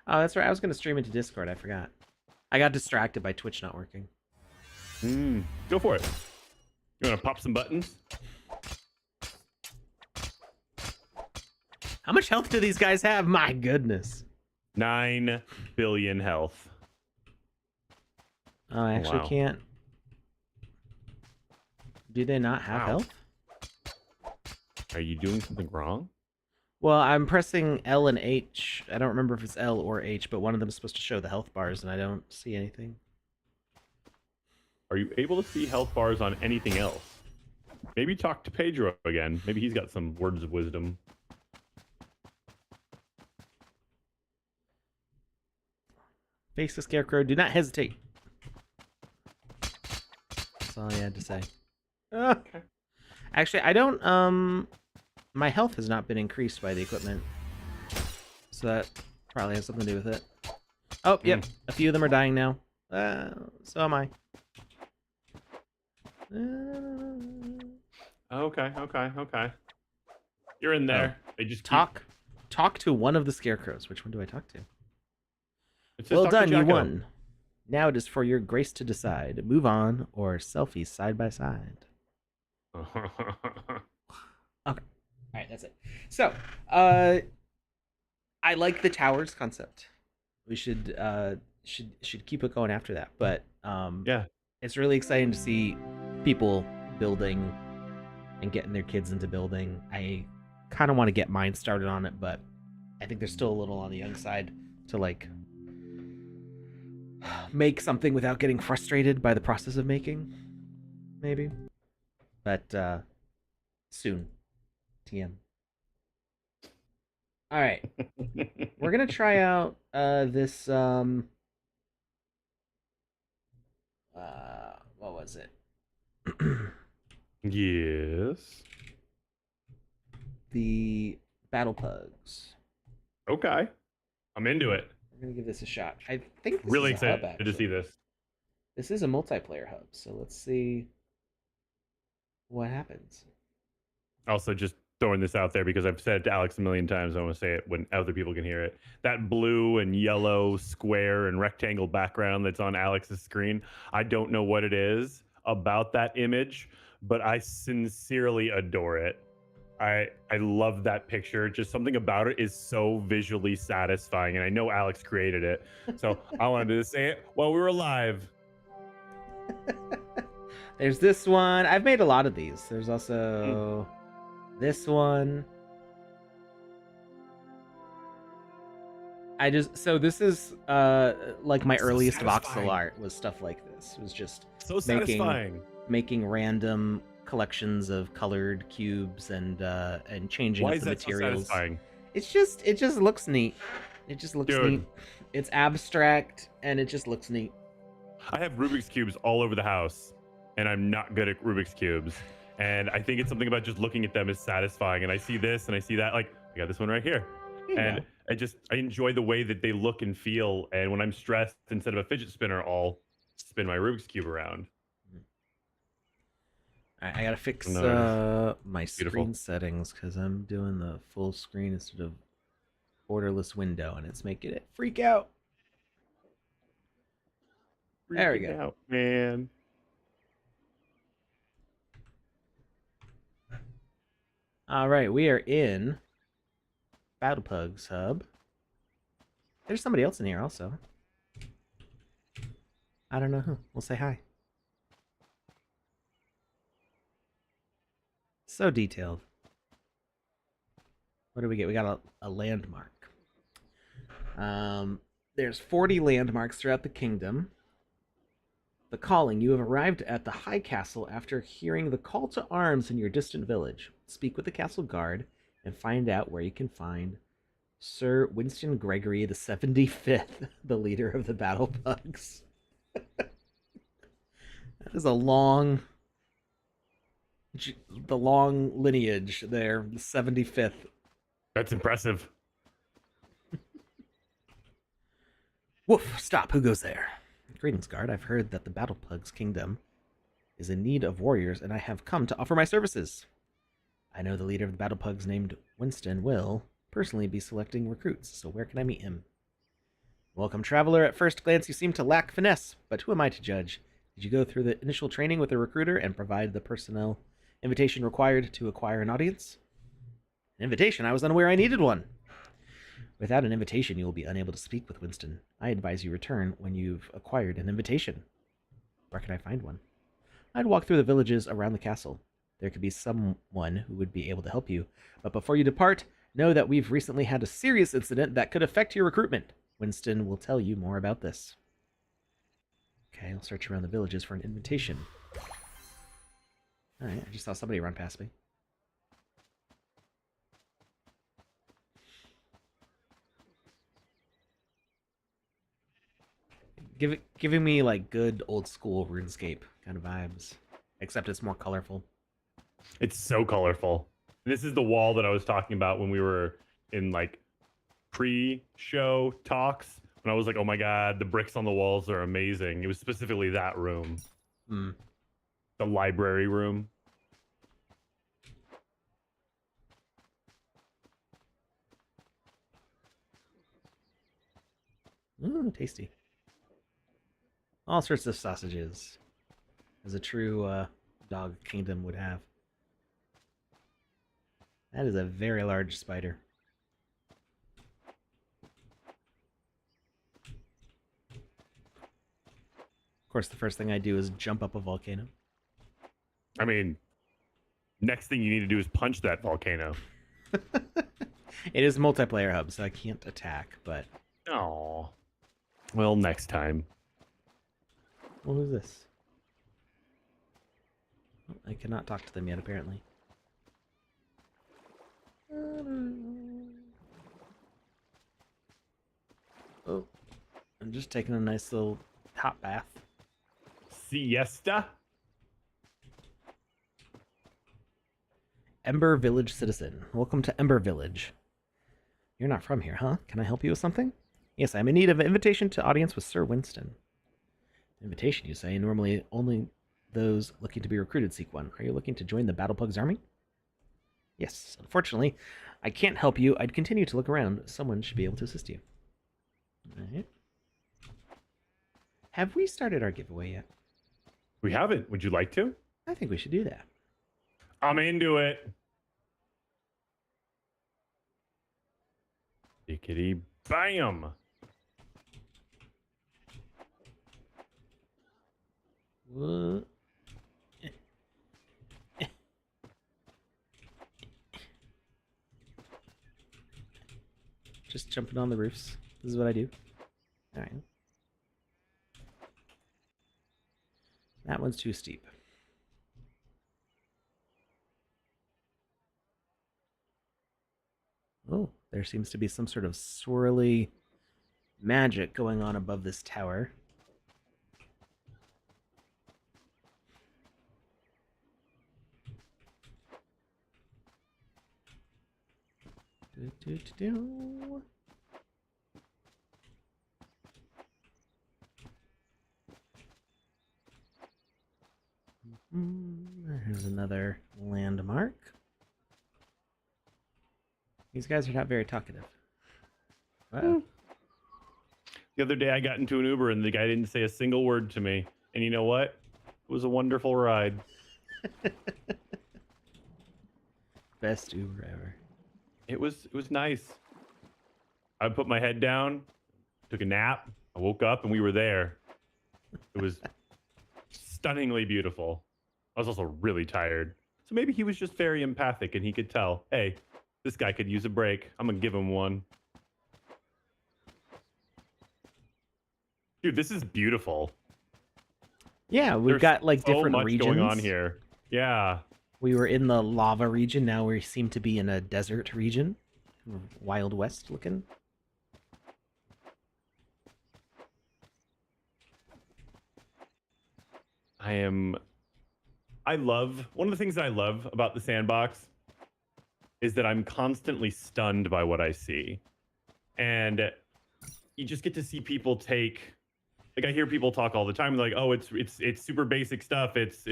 Oh, that's right. I was going to stream into Discord. I forgot. I got distracted by Twitch not working. Go for it. You want to pop some buttons? How much health do these guys have? My goodness. 9 billion health. Oh, I actually can't. Do they not have health? Are you doing something wrong? Well, I'm pressing L and H. I don't remember if it's L or H, but one of them is supposed to show the health bars, and I don't see anything. Are you able to see health bars on anything else? Maybe talk to Pedro again. Maybe he's got some words of wisdom. Face the Scarecrow. Do not hesitate. That's all I had to say. Okay. Actually, I don't, my health has not been increased by the equipment. So that probably has something to do with it. Oh, yep. A few of them are dying now. So am I. Okay. You're in there. They just talk to one of the scarecrows. Which one do I talk to? Well done, you won. Now it is for your grace to decide. Move on or selfies side by side. Okay. All right, that's it. So, I like the towers concept. We should keep it going after that. But yeah, it's really exciting to see people building and getting their kids into building. I kind of want to get mine started on it, but I think they're still a little on the young side. to like make something without getting frustrated by the process of making, maybe. But soon, TM. All right, we're gonna try out this what was it? Yes. The Battle Pugs. Okay. I'm into it. We're gonna give this a shot. I think this Really is a hub, excited actually. to see this. This is a multiplayer hub, so let's see what happens. Also, just throwing this out there because I've said it to Alex a million times. I want to say it when other people can hear it. That blue and yellow square and rectangle background that's on Alex's screen. I don't know what it is about that image, but I sincerely adore it. I love that picture. Just something about it is so visually satisfying, and I know Alex created it, so I wanted to say it while we were live. There's this one. I've made a lot of these. There's also this one. So this is like my earliest voxel art was stuff like this. It was just So satisfying. Making random collections of colored cubes and changing Why up is the that materials. so satisfying? It just looks neat. It just looks neat. It's abstract and it just looks neat. I have Rubik's cubes all over the house, and I'm not good at Rubik's cubes. And I think it's something about just looking at them is satisfying. And I see this and I see that. Like, I got this one right here. And I enjoy the way that they look and feel. And when I'm stressed, instead of a fidget spinner, I'll spin my Rubik's cube around. I gotta fix my screen settings because I'm doing the full screen instead of borderless window, and it's making it freak out. There we go. Out, man. All right, we are in Battle Pugs Hub. There's somebody else in here also. I don't know who. We'll say hi. So detailed. What do we get? We got a landmark. There's 40 landmarks throughout the kingdom. The calling. You have arrived at the High Castle after hearing the call to arms in your distant village. Speak with the castle guard and find out where you can find Sir Winston Gregory the 75th, the leader of the Battle Pugs. That is a long lineage there, the 75th. That's impressive. Woof, stop, who goes there? Greetings, guard. I've heard that the Battle Pugs Kingdom is in need of warriors, and I have come to offer my services. I know the leader of the Battle Pugs named Winston will personally be selecting recruits, so where can I meet him? Welcome, traveler. At first glance, you seem to lack finesse, but who am I to judge? Did you go through the initial training with a recruiter and provide the personnel invitation required to acquire an audience? An invitation? I was unaware I needed one. Without an invitation, you will be unable to speak with Winston. I advise you return when you've acquired an invitation. Where can I find one? I'd walk through the villages around the castle. There could be someone who would be able to help you. But before you depart, know that we've recently had a serious incident that could affect your recruitment. Winston will tell you more about this. Okay, I'll search around the villages for an invitation. Alright, I just saw somebody run past me. Giving me like good old school RuneScape kind of vibes, except it's more colorful. It's so colorful. This is the wall that I was talking about when we were in like pre-show talks. When I was like, "Oh my god, the bricks on the walls are amazing." It was specifically that room, the library room. Ooh, tasty. All sorts of sausages, as a true dog kingdom would have. That is a very large spider. Of course, the first thing I do is jump up a volcano. I mean, next thing you need to do is punch that volcano. It is a multiplayer hub, so I can't attack, but Oh. Well, next time. Well, who's this? Oh, I cannot talk to them yet, apparently. Oh, I'm just taking a nice little hot bath. Siesta? Ember Village Citizen. Welcome to Ember Village. You're not from here, huh? Can I help you with something? Yes, I'm in need of an invitation to audience with Sir Winston. Invitation, you say? Normally only those looking to be recruited seek one. Are you looking to join the Battle Pugs army? Yes. Unfortunately, I can't help you. I'd continue to look around. Someone should be able to assist you. All right. Have we started our giveaway yet? We haven't. Would you like to? I think we should do that. I'm into it. Bickety bam. What? Just jumping on the roofs. This is what I do. All right. That one's too steep. Oh, there seems to be some sort of swirly magic going on above this tower. Do. There's another landmark. These guys are not very talkative. Uh-oh. The other day I got into an Uber and the guy didn't say a single word to me. And you know what? It was a wonderful ride. Best Uber ever. It was nice. I put my head down, took a nap, I woke up and we were there. It was stunningly beautiful. I was also really tired. So maybe he was just very empathic and he could tell, hey, this guy could use a break. I'm gonna give him one. Dude, this is beautiful. Yeah, we've got like so different much regions going on here. Yeah. We were in the lava region. Now we seem to be in a desert region, Wild West looking. I love one of the things that I love about the sandbox is that I'm constantly stunned by what I see, and you just get to see people take. Like I hear people talk all the time, like, "Oh, it's super basic stuff. It's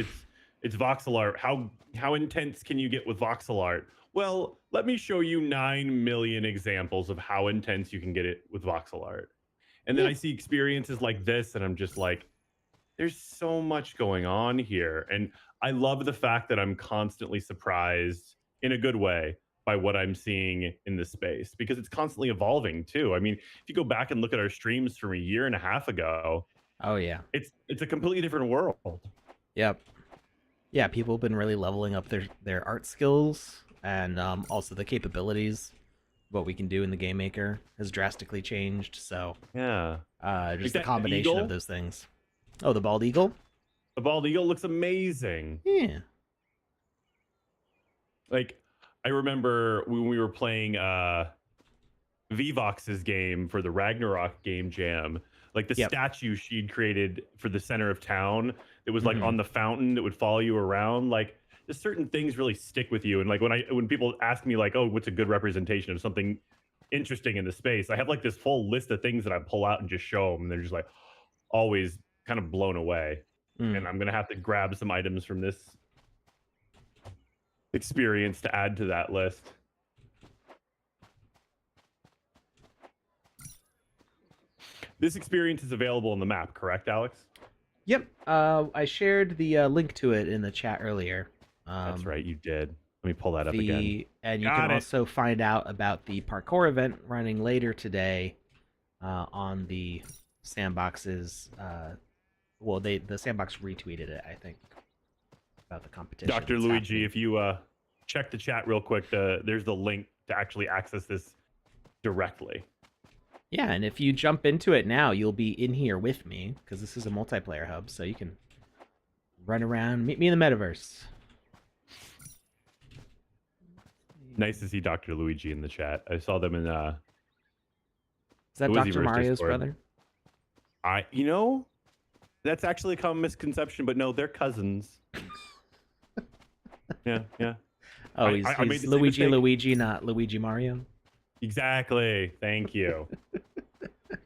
voxel art. How intense can you get with voxel art?" Well, let me show you 9 million examples of how intense you can get it with voxel art. And then I see experiences like this, and I'm just like, there's so much going on here. And I love the fact that I'm constantly surprised in a good way by what I'm seeing in this space because it's constantly evolving too. I mean, if you go back and look at our streams from a year and a half ago, oh yeah, it's a completely different world. Yep. Yeah, people have been really leveling up their art skills and also the capabilities. What we can do in the Game Maker has drastically changed. So yeah, just the combination of those things. Oh, the bald eagle? The bald eagle looks amazing. Yeah. Like, I remember when we were playing VoxEdit's game for the Ragnarok game jam, like the statue she'd created for the center of town, it was like on the fountain that would follow you around. Like, just certain things really stick with you. And like when people ask me like, oh, what's a good representation of something interesting in the space, I have like this whole list of things that I pull out and just show them, and they're just like always kind of blown away. And I'm gonna have to grab some items from this experience to add to that list. This experience is available on the map, correct, Alex? Yep. I shared the link to it in the chat earlier. That's right, you did. Let me pull that up again. And you can also find out about the parkour event running later today on the Sandbox's. Well, the Sandbox retweeted it, I think, about the competition. Dr. Luigi, if you check the chat real quick, there's the link to actually access this directly. Yeah, and if you jump into it now, you'll be in here with me because this is a multiplayer hub, so you can run around, meet me in the metaverse. Nice to see Dr. Luigi in the chat. I saw them in Is that the Dr. Wizzyverse Mario's Discord. brother? That's actually a common misconception, but no, they're cousins. Yeah. Oh, I he's made the same Luigi mistake. Luigi, not Luigi Mario. Exactly. Thank you.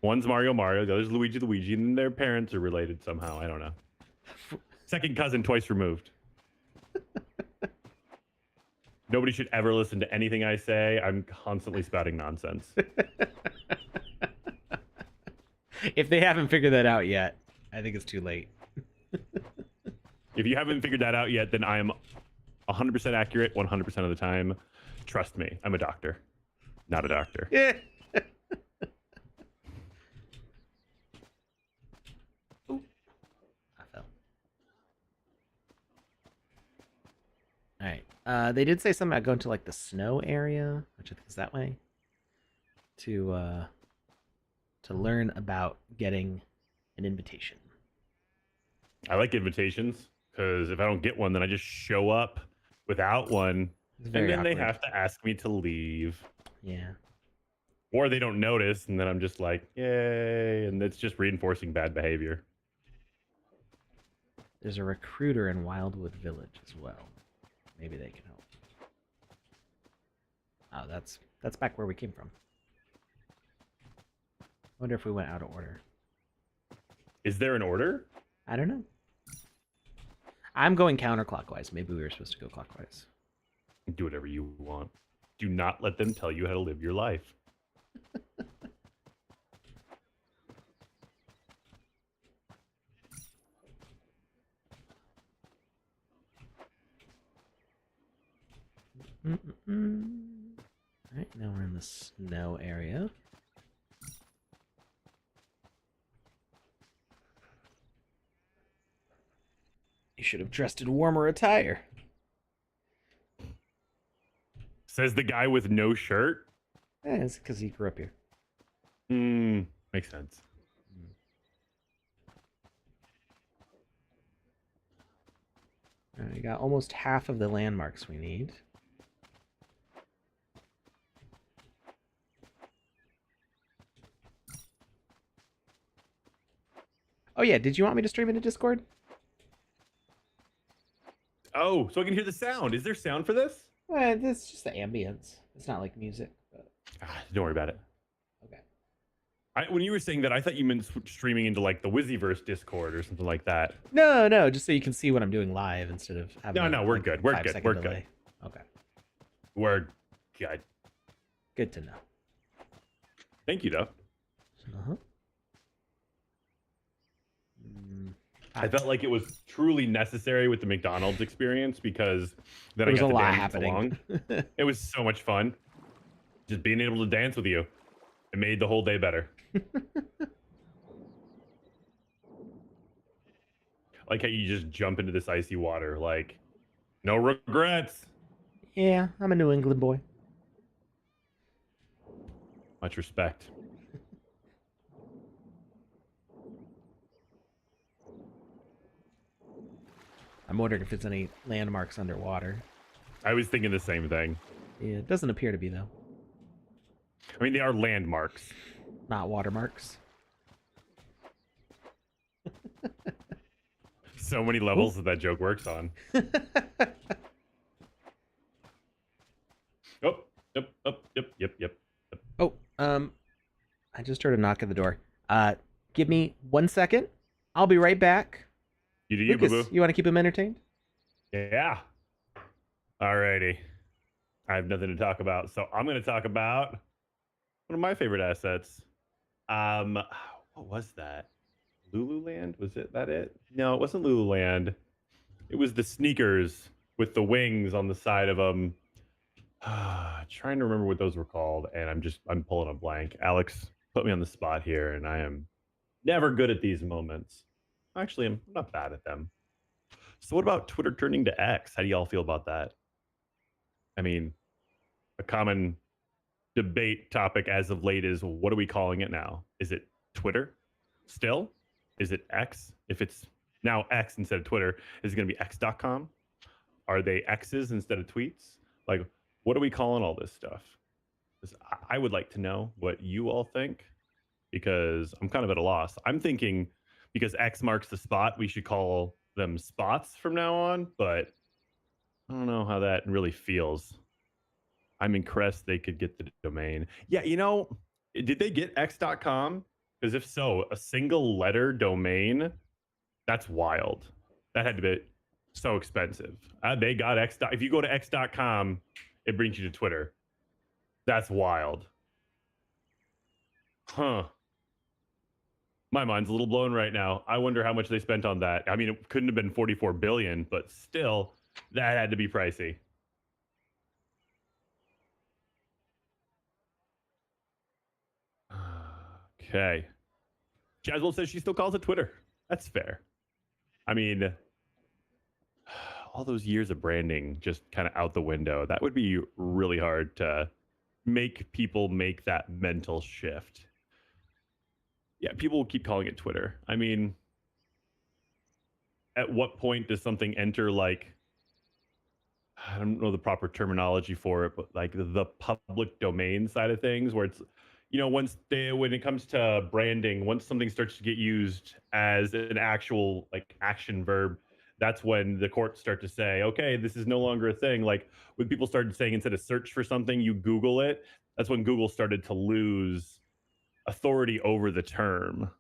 One's Mario, the other's Luigi, and their parents are related somehow. I don't know. Second cousin twice removed. Nobody should ever listen to anything I say. I'm constantly spouting nonsense. If they haven't figured that out yet, I think it's too late. If you haven't figured that out yet, then I am 100% accurate 100% of the time. Trust me, I'm a doctor, not a doctor. Yeah. Ooh, I fell. All right. They did say something about going to like the snow area, which I think is that way, to learn about getting an invitation. I like invitations because if I don't get one, then I just show up without one, and then Awkward. they have to ask me to leave. Yeah. Or they don't notice, and then I'm just like, yay, and it's just reinforcing bad behavior. There's a recruiter in Wildwood Village as well. Maybe they can help. Oh, that's back where we came from. Wonder if we went out of order. Is there an order? I don't know. I'm going counterclockwise. Maybe we were supposed to go clockwise. Do whatever you want. Do not let them tell you how to live your life. All right, now we're in the snow area. You should have dressed in warmer attire. Says the guy with no shirt. It's because he grew up here. Makes sense. All right, we got almost half of the landmarks we need. Oh yeah, did you want me to stream into Discord? Oh, so I can hear the sound. Is there sound for this? This is just the ambience. It's not like music. But... Don't worry about it. Okay. When you were saying that, I thought you meant streaming into like the Wizzyverse Discord or something like that. No, just so you can see what I'm doing live instead of having. No, we're good. We're good. We're delay. good. Okay. We're good. Good to know. Thank you, though. Uh-huh. I felt like it was truly necessary with the McDonald's experience because then There was I got a to lot dance happening. along. It was so much fun. Just being able to dance with you. It made the whole day better. Like how you just jump into this icy water. Like, no regrets. Yeah, I'm a New England boy. Much respect. I'm wondering if there's any landmarks underwater. I was thinking the same thing. Yeah, it doesn't appear to be, though. I mean, they are landmarks. Not watermarks. So many levels that joke works on. Yep. Oh, I just heard a knock at the door. Give me 1 second. I'll be right back. You do you, Lucas, boo-boo. you want to keep him entertained? Yeah. Alrighty. I have nothing to talk about, so I'm going to talk about one of my favorite assets. What was that? Lululand? Was it? No, it wasn't Lululand. It was the sneakers with the wings on the side of them. Trying to remember what those were called, and I'm pulling a blank. Alex put me on the spot here, and I am never good at these moments. Actually, I'm not bad at them. So what about Twitter turning to X? How do y'all feel about that? I mean, a common debate topic as of late is, what are we calling it now? Is it Twitter still? Is it X? If it's now X instead of Twitter, is it going to be X.com? Are they X's instead of tweets? Like, what are we calling all this stuff? 'Cause I would like to know what you all think, because I'm kind of at a loss. I'm thinking because X marks the spot, we should call them spots from now on, but I don't know how that really feels. I'm impressed they could get the domain. Yeah, did they get X.com? Because if so, a single letter domain, that's wild. That had to be so expensive. They got X. If you go to X.com, it brings you to Twitter. That's wild. Huh. My mind's a little blown right now. I wonder how much they spent on that. I mean, it couldn't have been 44 billion, but still, that had to be pricey. Okay. Jaswell says she still calls it Twitter. That's fair. I mean, all those years of branding just kind of out the window. That would be really hard to make people make that mental shift. Yeah, people will keep calling it Twitter. I mean, at what point does something enter, like, I don't know the proper terminology for it, but like the public domain side of things, where it's, when it comes to branding, once something starts to get used as an actual like action verb, that's when the courts start to say, okay, this is no longer a thing. Like when people started saying, instead of search for something, you Google it, that's when Google started to lose authority over the term.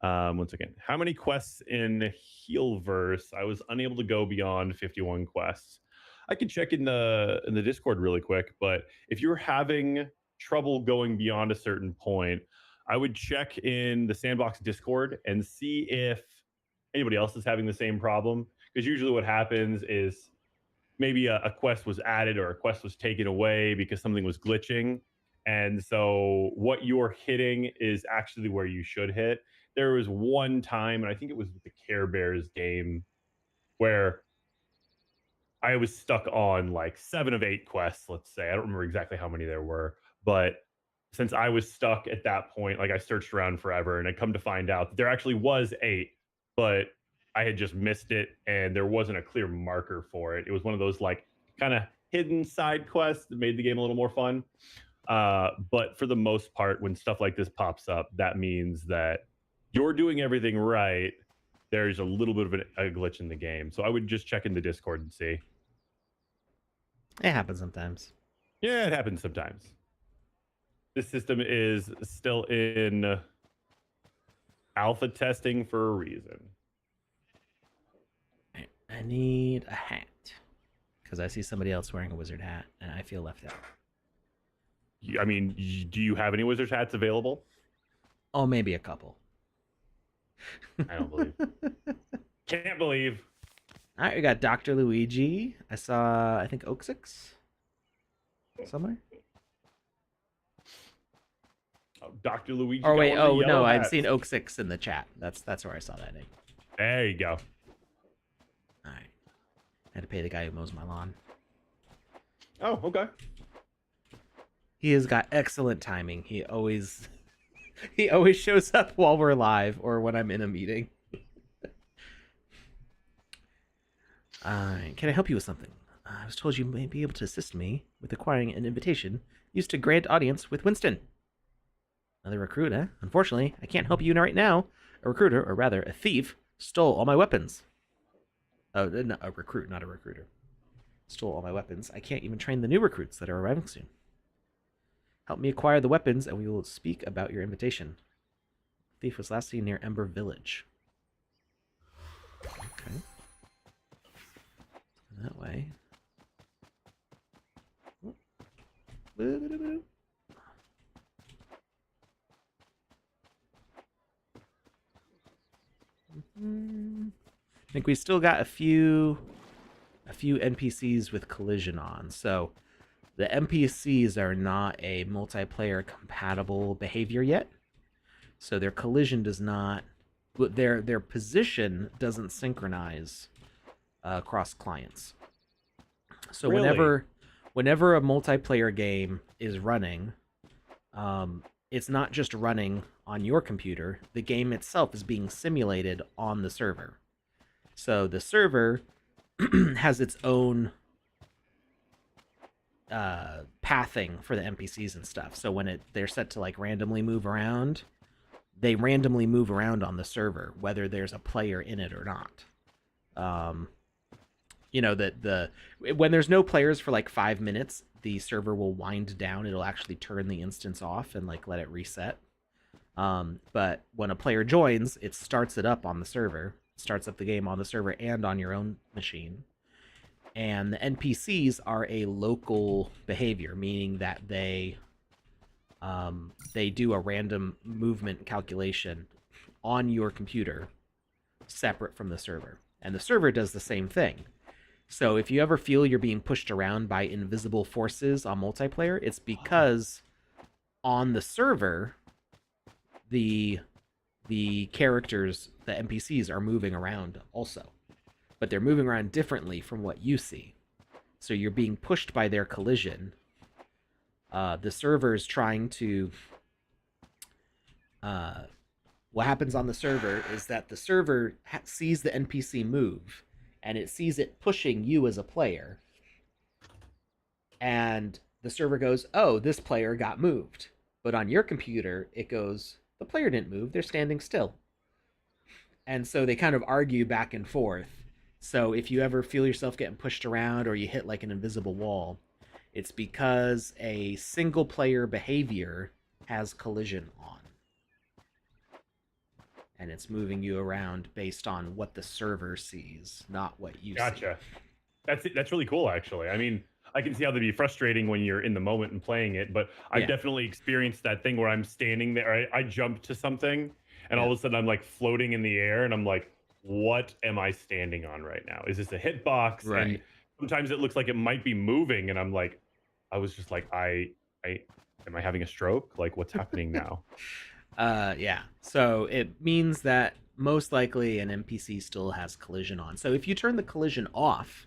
Once again, how many quests in Healverse? I was unable to go beyond 51 quests. I can check in the Discord really quick, but if you're having trouble going beyond a certain point, I would check in the Sandbox Discord and see if anybody else is having the same problem. Because usually what happens is maybe a quest was added or a quest was taken away because something was glitching. And so what you're hitting is actually where you should hit. There was one time, and I think it was the Care Bears game, where I was stuck on like 7 of 8 quests, let's say. I don't remember exactly how many there were, but since I was stuck at that point, like I searched around forever and I come to find out that there actually was 8, but I had just missed it and there wasn't a clear marker for it. It was one of those like kind of hidden side quests that made the game a little more fun. But for the most part, when stuff like this pops up, that means that you're doing everything right. There's a little bit of a glitch in the game. So I would just check in the Discord and see. It happens sometimes. Yeah, it happens sometimes. This system is still in alpha testing for a reason. I need a hat because I see somebody else wearing a wizard hat and I feel left out. I mean, do you have any wizard hats available? Oh, maybe a couple. I don't believe. Can't believe. All right, we got Dr. Luigi. I saw, I think, Oak6 somewhere. Oh, Dr. Luigi. Or wait, oh no, I'd seen Oak6 in the chat. That's where I saw that name. There you go. All right, I had to pay the guy who mows my lawn. Oh, okay. He has got excellent timing. He always shows up while we're live or when I'm in a meeting. Can I help you with something? I was told you may be able to assist me with acquiring an invitation used to grant audience with Winston. Another recruit, eh? Unfortunately, I can't help you right now. A recruiter, or rather, a thief, stole all my weapons. Oh, no, a recruit, not a recruiter. Stole all my weapons. I can't even train the new recruits that are arriving soon. Help me acquire the weapons, and we will speak about your invitation. The thief was last seen near Ember Village. Okay. That way. I think we still got a few NPCs with collision on. So the NPCs are not a multiplayer compatible behavior yet. So their collision does not, their position doesn't synchronize across clients. So Really? whenever a multiplayer game is running, it's not just running on your computer. The game itself is being simulated on the server. So the server has its own pathing for the NPCs and stuff. So when they're set to like randomly move around, they randomly move around on the server, whether there's a player in it or not. You know that when there's no players for like 5 minutes, the server will wind down. It'll actually turn the instance off and like let it reset. But when a player joins, it starts it up on the server, starts up the game on the server and on your own machine. And the NPCs are a local behavior, meaning that they do a random movement calculation on your computer, separate from the server. And the server does the same thing. So if you ever feel you're being pushed around by invisible forces on multiplayer, it's because on the server, the characters, the NPCs, are moving around also. But they're moving around differently from what you see. So you're being pushed by their collision. The server is trying to... what happens on the server is that the server sees the NPC move, and it sees it pushing you as a player. And the server goes, oh, this player got moved. But on your computer, it goes, the player didn't move, they're standing still. And so they kind of argue back and forth. So if you ever feel yourself getting pushed around or you hit like an invisible wall, it's because a single player behavior has collision on. And it's moving you around based on what the server sees, not what you see. Gotcha. That's really cool, actually. I mean, I can see how that'd be frustrating when you're in the moment and playing it, but I've definitely experienced that thing where I'm standing there, I jump to something, and all of a sudden I'm like floating in the air, and I'm like, what am I standing on right now? Is this a hitbox? Right. And sometimes it looks like it might be moving, and I'm like, I was just like, am I having a stroke? Like, what's happening now? Yeah. So it means that most likely an NPC still has collision on. So if you turn the collision off,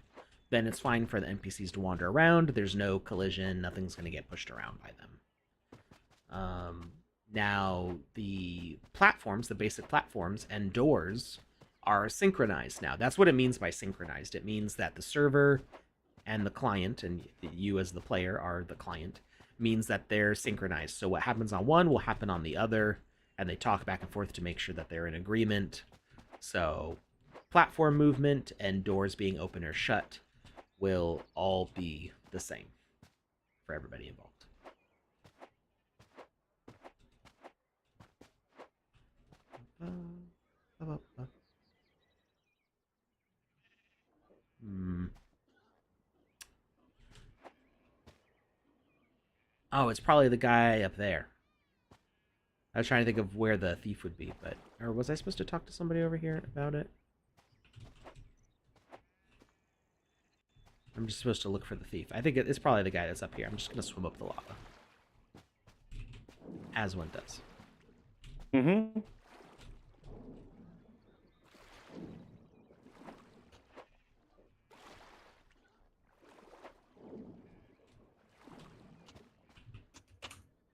then it's fine for the NPCs to wander around. There's no collision. Nothing's going to get pushed around by them. Now, the platforms, the basic platforms and doors are synchronized now. That's what it means by synchronized. It means that the server and the client, and you as the player are the client, means that they're synchronized. So what happens on one will happen on the other, and they talk back and forth to make sure that they're in agreement. So platform movement and doors being open or shut will all be the same for everybody involved. Oh, it's probably the guy up there. I was trying to think of where the thief would be, but... Or was I supposed to talk to somebody over here about it? I'm just supposed to look for the thief. I think it's probably the guy that's up here. I'm just going to swim up the lava. As one does. Mm-hmm.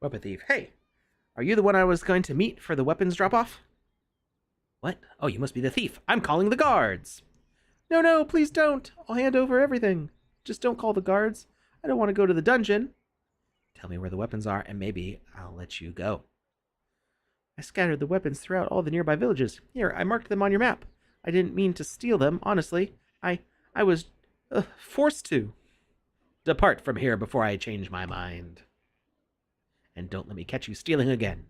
Weapon thief. Hey! Are you the one I was going to meet for the weapons drop-off? What? Oh, you must be the thief. I'm calling the guards. No, please don't. I'll hand over everything. Just don't call the guards. I don't want to go to the dungeon. Tell me where the weapons are, and maybe I'll let you go. I scattered the weapons throughout all the nearby villages. Here, I marked them on your map. I didn't mean to steal them, honestly. I was forced to. Depart from here before I change my mind. And don't let me catch you stealing again.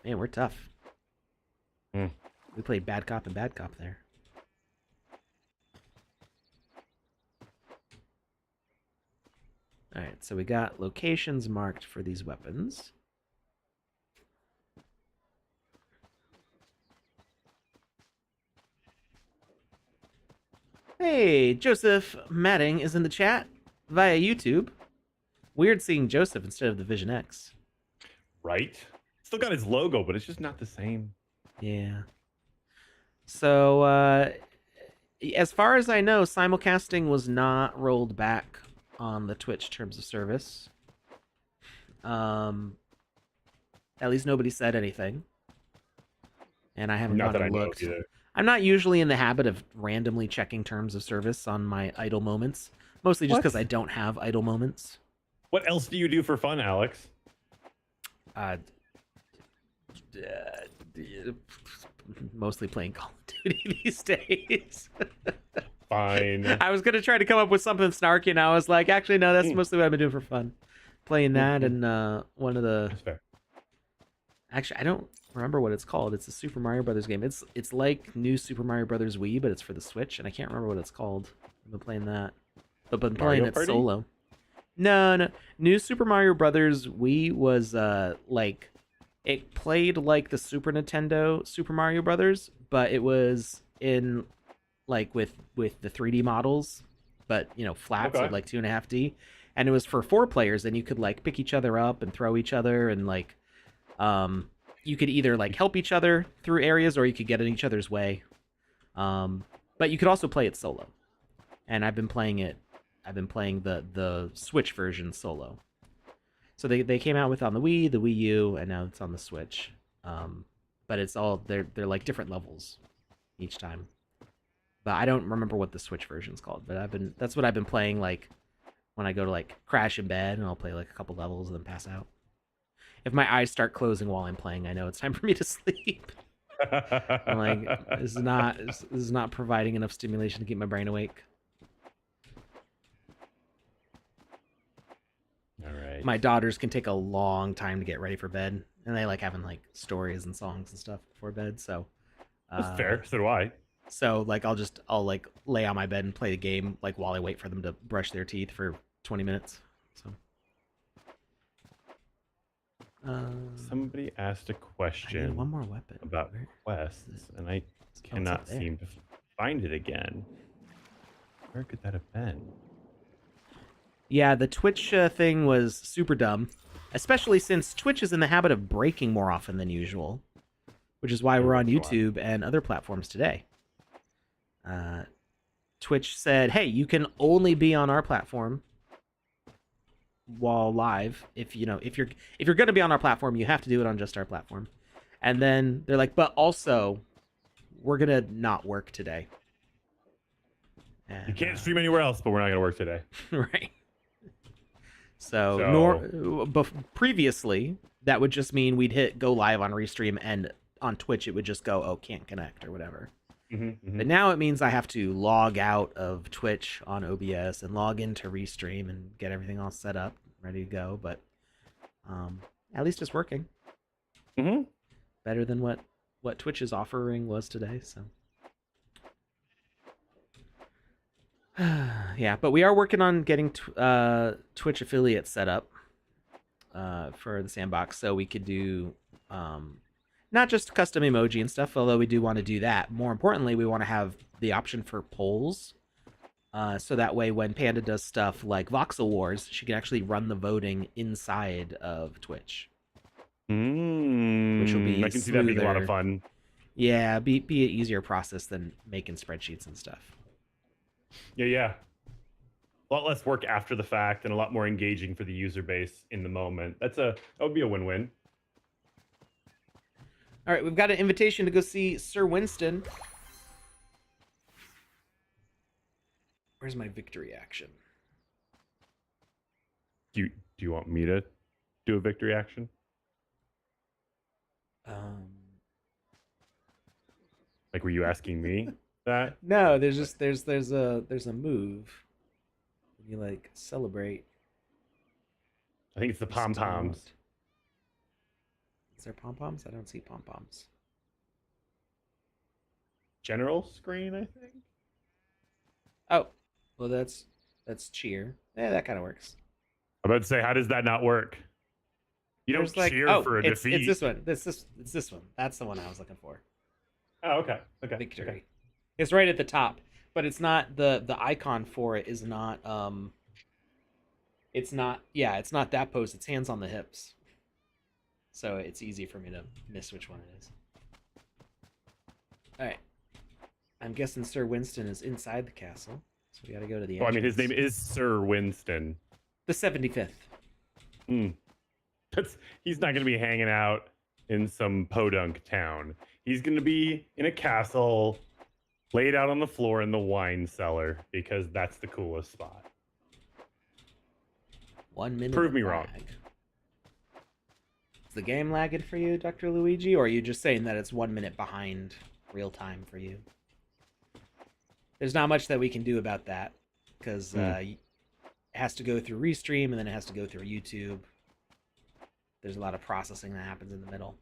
Man, we're tough. We played bad cop and bad cop there. Alright, so we got locations marked for these weapons. Hey, Joseph Matting is in the chat via YouTube. Weird seeing Joseph instead of the Vision X. Right? Still got his logo, but it's just not the same. Yeah. So, as far as I know, simulcasting was not rolled back on the Twitch terms of service. At least nobody said anything, and I haven't Not gone that I and know of looked. either. I'm not usually in the habit of randomly checking terms of service on my idle moments, mostly just because What? I don't have idle moments. What else do you do for fun, Alex? Uh, mostly playing Call of Duty these days. Fine. I was gonna try to come up with something snarky, and I was like, actually, no, that's mostly what I've been doing for fun. Playing that and one of the. That's fair. Actually, I don't remember what it's called. It's a Super Mario Brothers game. It's like New Super Mario Brothers Wii, but it's for the Switch, and I can't remember what it's called. I've been playing that, but been playing Mario it Party? solo. No. New Super Mario Brothers Wii was like it played like the Super Nintendo Super Mario Brothers, but it was in like with the 3D models, but flat, so Okay. like 2.5D, and it was for 4 players, and you could like pick each other up and throw each other, and like you could either like help each other through areas or you could get in each other's way. But you could also play it solo, and I've been playing the Switch version solo. So they came out with on the Wii, the Wii U, and now it's on the Switch. But it's all they're like different levels each time. But I don't remember what the Switch version's called. But that's what I've been playing like when I go to like crash in bed, and I'll play like a couple levels and then pass out. If my eyes start closing while I'm playing, I know it's time for me to sleep. I'm like, this is not providing enough stimulation to keep my brain awake. All right. My daughters can take a long time to get ready for bed, and they like having like stories and songs and stuff before bed. So That's fair. So do I. So like I'll like lay on my bed and play the game like while I wait for them to brush their teeth for 20 minutes. So Somebody asked a I need question one more weapon about quests, and I cannot seem to find it again. Where could that have been? Yeah, the Twitch thing was super dumb, especially since Twitch is in the habit of breaking more often than usual, which is why we're on YouTube and other platforms today. Twitch said, "Hey, you can only be on our platform while live. If you're going to be on our platform, you have to do it on just our platform." And then they're like, "But also, we're going to not work today." And, You can't stream anywhere else, but we're not going to work today. right. Previously, that would just mean we'd hit go live on Restream, and on Twitch it would just go, oh, can't connect or whatever. But now it means I have to log out of Twitch on OBS and log into Restream and get everything all set up, ready to go. But at least it's working. Better than what Twitch's offering was today. So yeah, but we are working on getting Twitch affiliates set up for the Sandbox, so we could do not just custom emoji and stuff, although we do want to do that. More importantly, we want to have the option for polls, so that way when Panda does stuff like Voxel Wars, she can actually run the voting inside of Twitch. Which will be I can see that being a lot of fun. Yeah, be an easier process than making spreadsheets and stuff. Yeah. A lot less work after the fact and a lot more engaging for the user base in the moment. That would be a win-win. All right, we've got an invitation to go see Sir Winston. Where's my victory action? Do you want me to do a victory action? Like, were you asking me that? No, there's a move. You like celebrate. I think it's the pom-poms. Is there pom-poms? I don't see pom-poms. General screen, I think. Oh, well that's cheer. Yeah, that kind of works. I'm about to say, how does that not work? You don't cheer for a defeat. It's this one. It's this one. That's the one I was looking for. Oh, okay. Victory. Okay. It's right at the top, but it's not the icon for it is not it's not that pose. It's hands on the hips. So it's easy for me to miss which one it is. All right. I'm guessing Sir Winston is inside the castle, so we got to go to the Oh, I entrance. mean, his name is Sir Winston. The 75th. He's not going to be hanging out in some podunk town. He's going to be in a castle, laid out on the floor in the wine cellar, because that's the coolest spot. 1 minute. Prove me wrong. Is the game lagging for you, Dr. Luigi, or are you just saying that it's 1 minute behind real time for you? There's not much that we can do about that, because it has to go through Restream, and then it has to go through YouTube. There's a lot of processing that happens in the middle.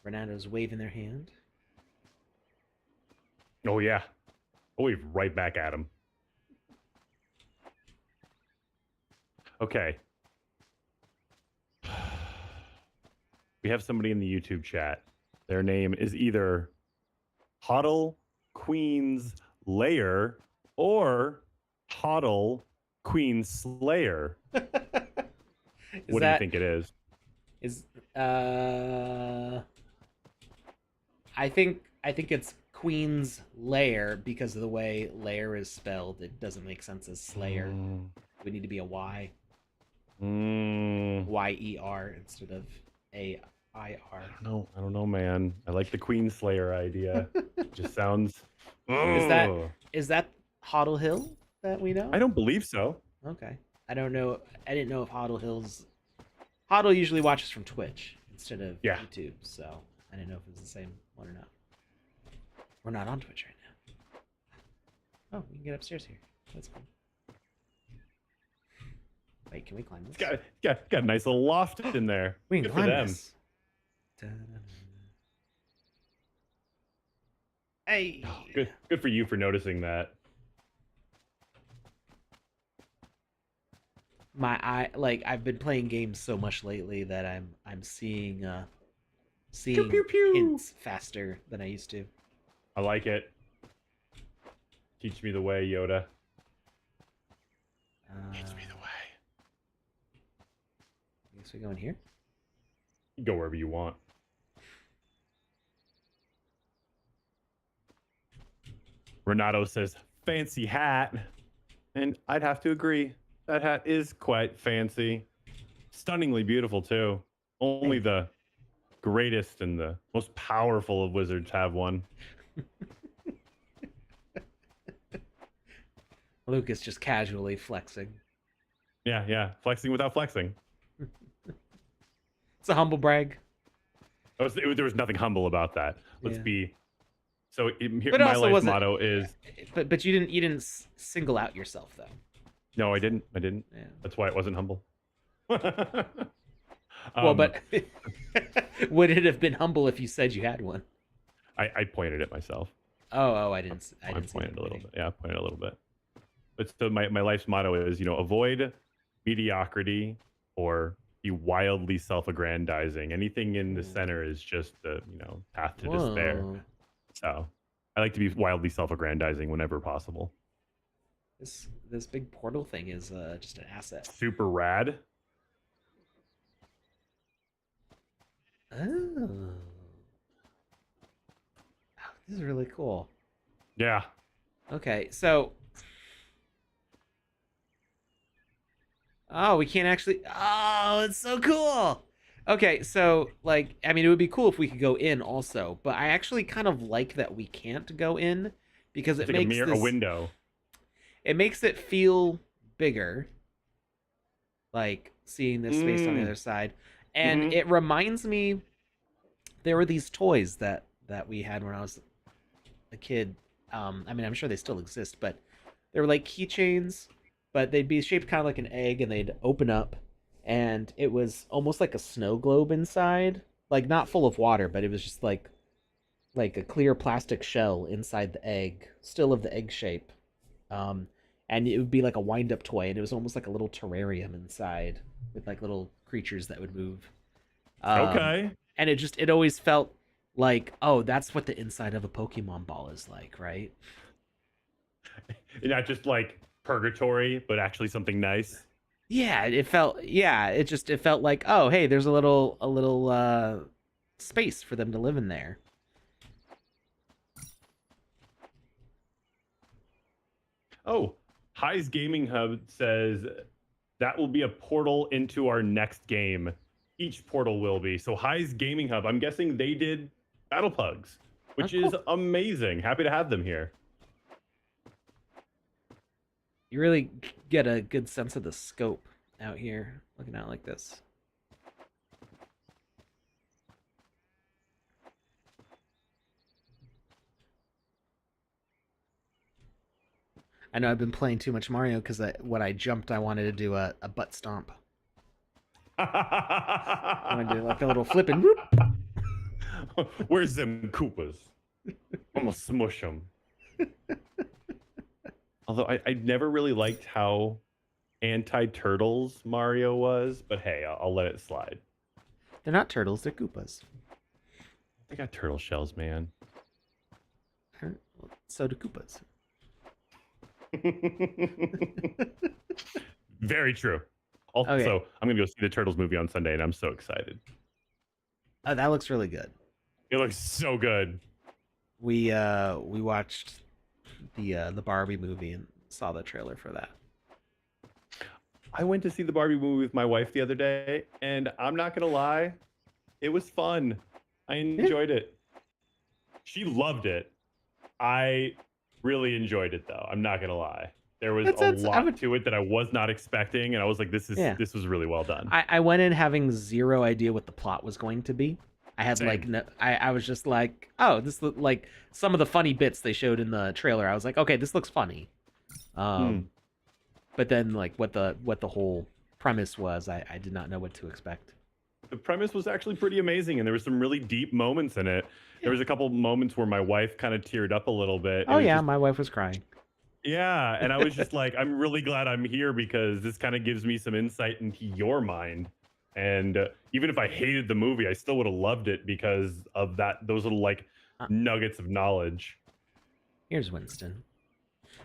Renato's waving their hand. Oh, yeah. I'll wave right back at him. Okay. We have somebody in the YouTube chat. Their name is either Hoddle Queen's Lair or Hoddle Queen Slayer. What do you think it is? I think it's Queen's Lair because of the way lair is spelled. It doesn't make sense as Slayer. It would need to be a Y. Y-E-R instead of A-I-R. I don't know, man. I like the Queen Slayer idea. It just sounds. Is that Hoddle Hill that we know? I don't believe so. Okay. I don't know. I didn't know if Hoddle usually watches from Twitch instead of YouTube, so I didn't know if it was the same one or not. We're not on Twitch right now. Oh, we can get upstairs here. That's cool. Wait, can we climb this? Got a nice little loft in there. We can climb this. Hey. Oh, good for you for noticing that. I've been playing games so much lately that I'm seeing Pew, pew, pew. hints faster than I used to. I like it. Teach me the way, Yoda. Teach me the way. I guess we go in here. You go wherever you want. Renato says, fancy hat. And I'd have to agree. That hat is quite fancy. Stunningly beautiful, too. Only the greatest and the most powerful of wizards have one. Lucas just casually flexing. Yeah. Flexing without flexing. It's a humble brag. There was nothing humble about that. Let's be. So here, but my life motto is. But you didn't single out yourself though. No, I didn't. Yeah. That's why it wasn't humble. Well, but would it have been humble if you said you had one? I pointed at myself. Oh, I didn't. I pointed a little bit. Yeah, I pointed a little bit. But so my life's motto is, avoid mediocrity or be wildly self-aggrandizing. Anything in the center is just the path to despair. So I like to be wildly self-aggrandizing whenever possible. This big portal thing is just an asset. Super rad. Oh, this is really cool. Yeah. Okay, so. Oh, we can't actually. Oh, it's so cool. Okay, so it would be cool if we could go in also, but I actually kind of like that we can't go in because it makes a window. It makes it feel bigger, like seeing this space on the other side, and it reminds me. There were these toys that we had when I was a kid. I'm sure they still exist, but they were like keychains. But they'd be shaped kind of like an egg, and they'd open up, and it was almost like a snow globe inside, like not full of water, but it was just like a clear plastic shell inside the egg, still of the egg shape, and it would be like a wind-up toy, and it was almost like a little terrarium inside with like little creatures that would move. Okay. And it always felt like, oh, that's what the inside of a Pokemon ball is like, right? Not just like purgatory, but actually something nice. Yeah, it felt like, oh, hey, there's a little space for them to live in there. Oh, High's Gaming Hub says that will be a portal into our next game. Each portal will be. So High's Gaming Hub, I'm guessing they did Battle Pugs, which Oh, cool. is amazing. Happy to have them here. You really get a good sense of the scope out here, looking out like this. I know I've been playing too much Mario because when I jumped, I wanted to do a butt stomp. I wanted to do like a little flip and whoop. Where's them Koopas? I'm gonna smush them. Although I never really liked how anti-turtles Mario was, but hey, I'll let it slide. They're not turtles, they're Koopas. They got turtle shells, man. So do Koopas. Very true. Also, Okay. I'm gonna go see the Turtles movie on Sunday, and I'm so excited. Oh, that looks really good. It looks so good. We watched the Barbie movie and saw the trailer for that. I went to see the Barbie movie with my wife the other day, and I'm not gonna lie, it was fun. I enjoyed it. She loved it. I really enjoyed it, though. I'm not gonna lie. There was a lot to it that I was not expecting, and I was like, "This was really well done." I went in having zero idea what the plot was going to be. I had Same. like no, I was just like, oh, this look like some of the funny bits they showed in the trailer. I was like, okay, this looks funny. But then like what the whole premise was, I did not know what to expect. The premise was actually pretty amazing, and there was some really deep moments in it. There was a couple moments where my wife kind of teared up a little bit. Oh yeah, my wife was crying. Yeah, and I was just like, I'm really glad I'm here because this kind of gives me some insight into your mind. And even if I hated the movie, I still would have loved it because of those little like nuggets of knowledge. Here's Winston.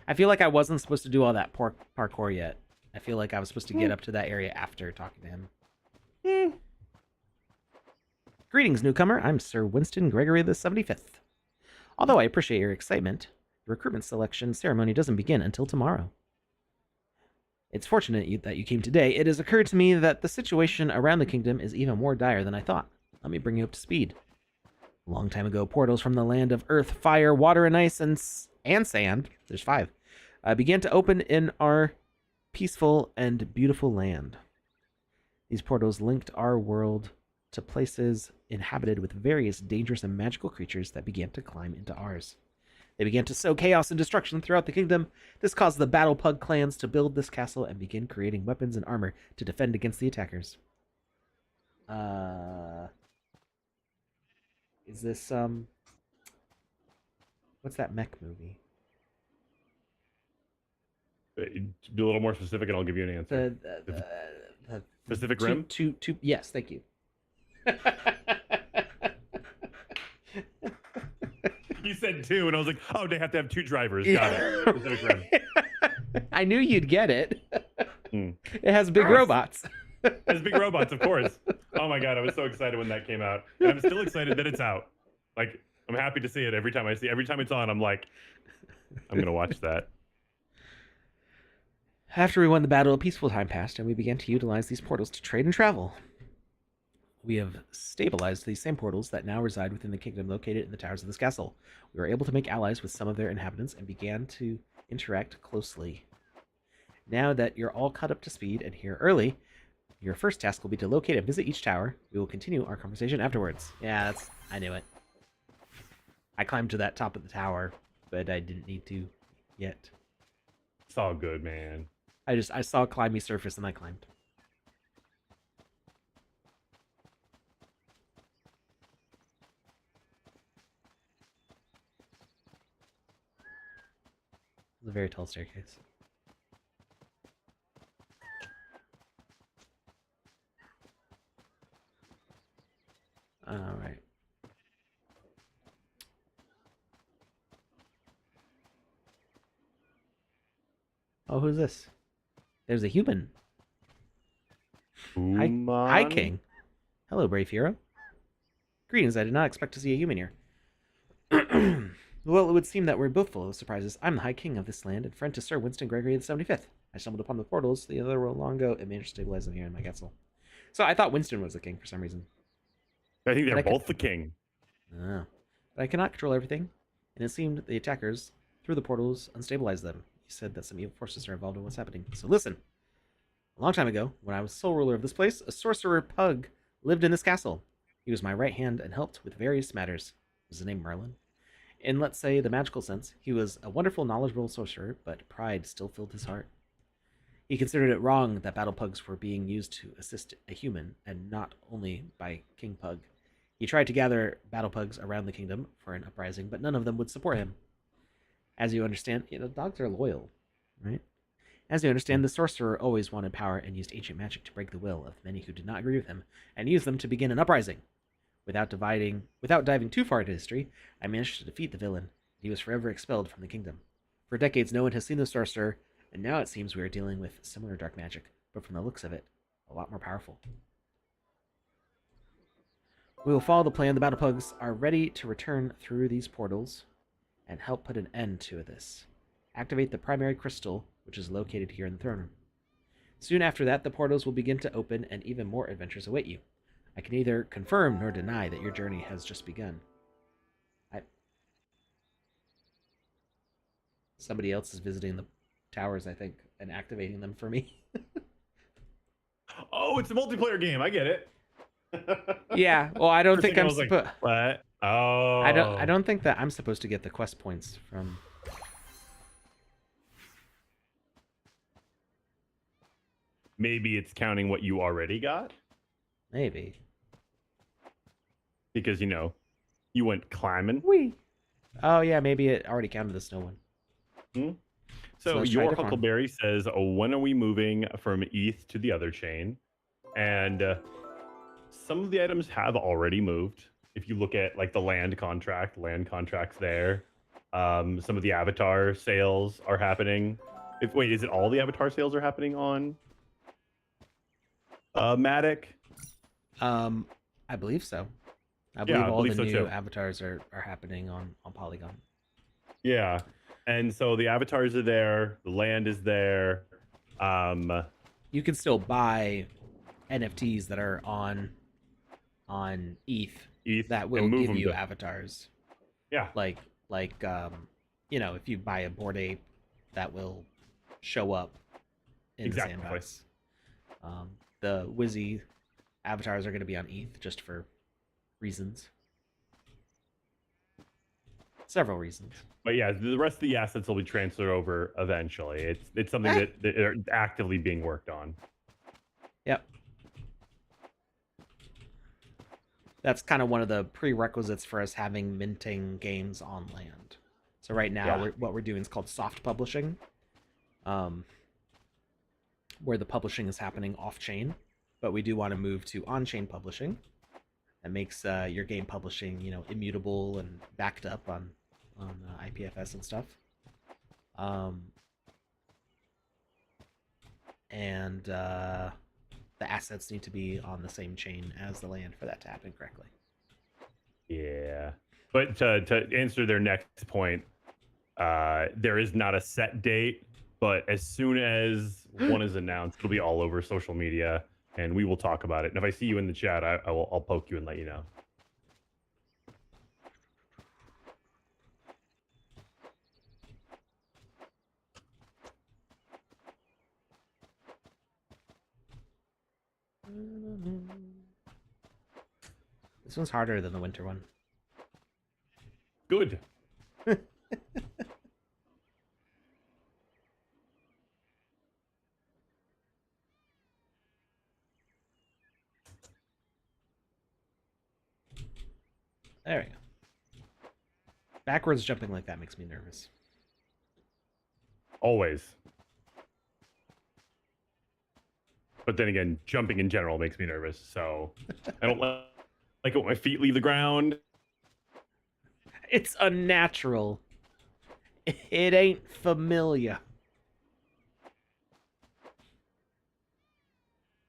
I feel like I wasn't supposed to do all that parkour yet. I feel like I was supposed to get up to that area after talking to him. Greetings, newcomer. I'm Sir Winston Gregory the 75th. Although I appreciate your excitement, the recruitment selection ceremony doesn't begin until tomorrow. It's fortunate that you came today. It has occurred to me that the situation around the kingdom is even more dire than I thought. Let me bring you up to speed. A long time ago, portals from the land of earth, fire, water, and ice, and sand, there's 5, began to open in our peaceful and beautiful land. These portals linked our world to places inhabited with various dangerous and magical creatures that began to climb into ours. They began to sow chaos and destruction throughout the kingdom. This caused the Battle Pug clans to build this castle and begin creating weapons and armor to defend against the attackers. Is this, what's that mech movie? Be a little more specific and I'll give you an answer. The Pacific Rim? Yes, thank you. You said 2, and I was like, oh, they have to have 2 drivers. Got it. Pacific Rim. I knew you'd get it. It has big robots. It has big robots, of course. Oh my god, I was so excited when that came out. And I'm still excited that it's out. Like, I'm happy to see it every time every time it's on, I'm like, I'm gonna watch that. After we won the battle, a peaceful time passed, and we began to utilize these portals to trade and travel. We have stabilized these same portals that now reside within the kingdom located in the towers of this castle. We were able to make allies with some of their inhabitants and began to interact closely. Now that you're all caught up to speed and here early, your first task will be to locate and visit each tower. We will continue our conversation afterwards. Yeah, I knew it. I climbed to that top of the tower, but I didn't need to yet. It's all good, man. I saw a climby surface and I climbed. It's a very tall staircase. All right. Oh, who's this? There's a human. Hi, hi, Human. King. Hello, brave hero. Greetings. I did not expect to see a human here. Well, it would seem that we're both full of surprises. I'm the High King of this land and friend to Sir Winston Gregory the 75th. I stumbled upon the portals the other long ago and managed to stabilize them here in my castle. So I thought Winston was the king for some reason. I think But they're I both the king. Oh. But I cannot control everything, and it seemed the attackers, through the portals, unstabilized them. He said that some evil forces are involved in what's happening. So listen. A long time ago, when I was sole ruler of this place, a sorcerer Pug lived in this castle. He was my right hand and helped with various matters. Was his name Merlin? In, let's say, the magical sense, he was a wonderful, knowledgeable sorcerer, but pride still filled his heart. He considered it wrong that battle pugs were being used to assist a human, and not only by King Pug. He tried to gather battle pugs around the kingdom for an uprising, but none of them would support him. As you understand, dogs are loyal, right? As you understand, the sorcerer always wanted power and used ancient magic to break the will of many who did not agree with him, and used them to begin an uprising. Without diving too far into history, I managed to defeat the villain. He was forever expelled from the kingdom. For decades, no one has seen the sorcerer, and now it seems we are dealing with similar dark magic, but from the looks of it, a lot more powerful. We will follow the plan. The battle pugs are ready to return through these portals and help put an end to this. Activate the primary crystal, which is located here in the throne room. Soon after that, the portals will begin to open and even more adventures await you. I can neither confirm nor deny that your journey has just begun. Somebody else is visiting the towers, I think, and activating them for me. Oh, it's a multiplayer game. I get it. Yeah, well, I don't First think thing I I'm was like, supposed. what? Oh. I don't think that I'm supposed to get the quest points from. Maybe it's counting what you already got Maybe. because you went climbing. Wee. Oh yeah, maybe it already counted the snow one. Hmm? So So let's try a your different one. Huckleberry says, oh, when are we moving from ETH to the other chain? And some of the items have already moved. If you look at like the land contracts there. Some of the avatar sales are happening. Wait, is it all the avatar sales are happening on Matic? I believe so. I Yeah, believe I all believe the so new too. avatars are happening on Polygon. Yeah. And so the avatars are there, the land is there. You can still buy NFTs that are on ETH that and will move give them you to, avatars. yeah. Like if you buy a Bored Ape, that will show up in the Exactly. sandbox. The Wizzy avatars are going to be on ETH just for reasons. Several reasons. But yeah, the rest of the assets will be transferred over eventually. It's something that are actively being worked on. Yep. That's kind of one of the prerequisites for us having minting games on land. So right now, what we're doing is called soft publishing, where the publishing is happening off-chain, but we do want to move to on-chain publishing. That makes your game publishing, immutable and backed up on IPFS and stuff. And the assets need to be on the same chain as the land for that to happen correctly. Yeah. But to answer their next point, there is not a set date, but as soon as one is announced, it'll be all over social media, and we will talk about it. And if I see you in the chat, I'll poke you and let you know. This one's harder than the winter one. Good. There we go. Backwards jumping like that makes me nervous. Always. But then again, jumping in general makes me nervous, so I don't like it when my feet leave the ground. It's unnatural. It ain't familiar.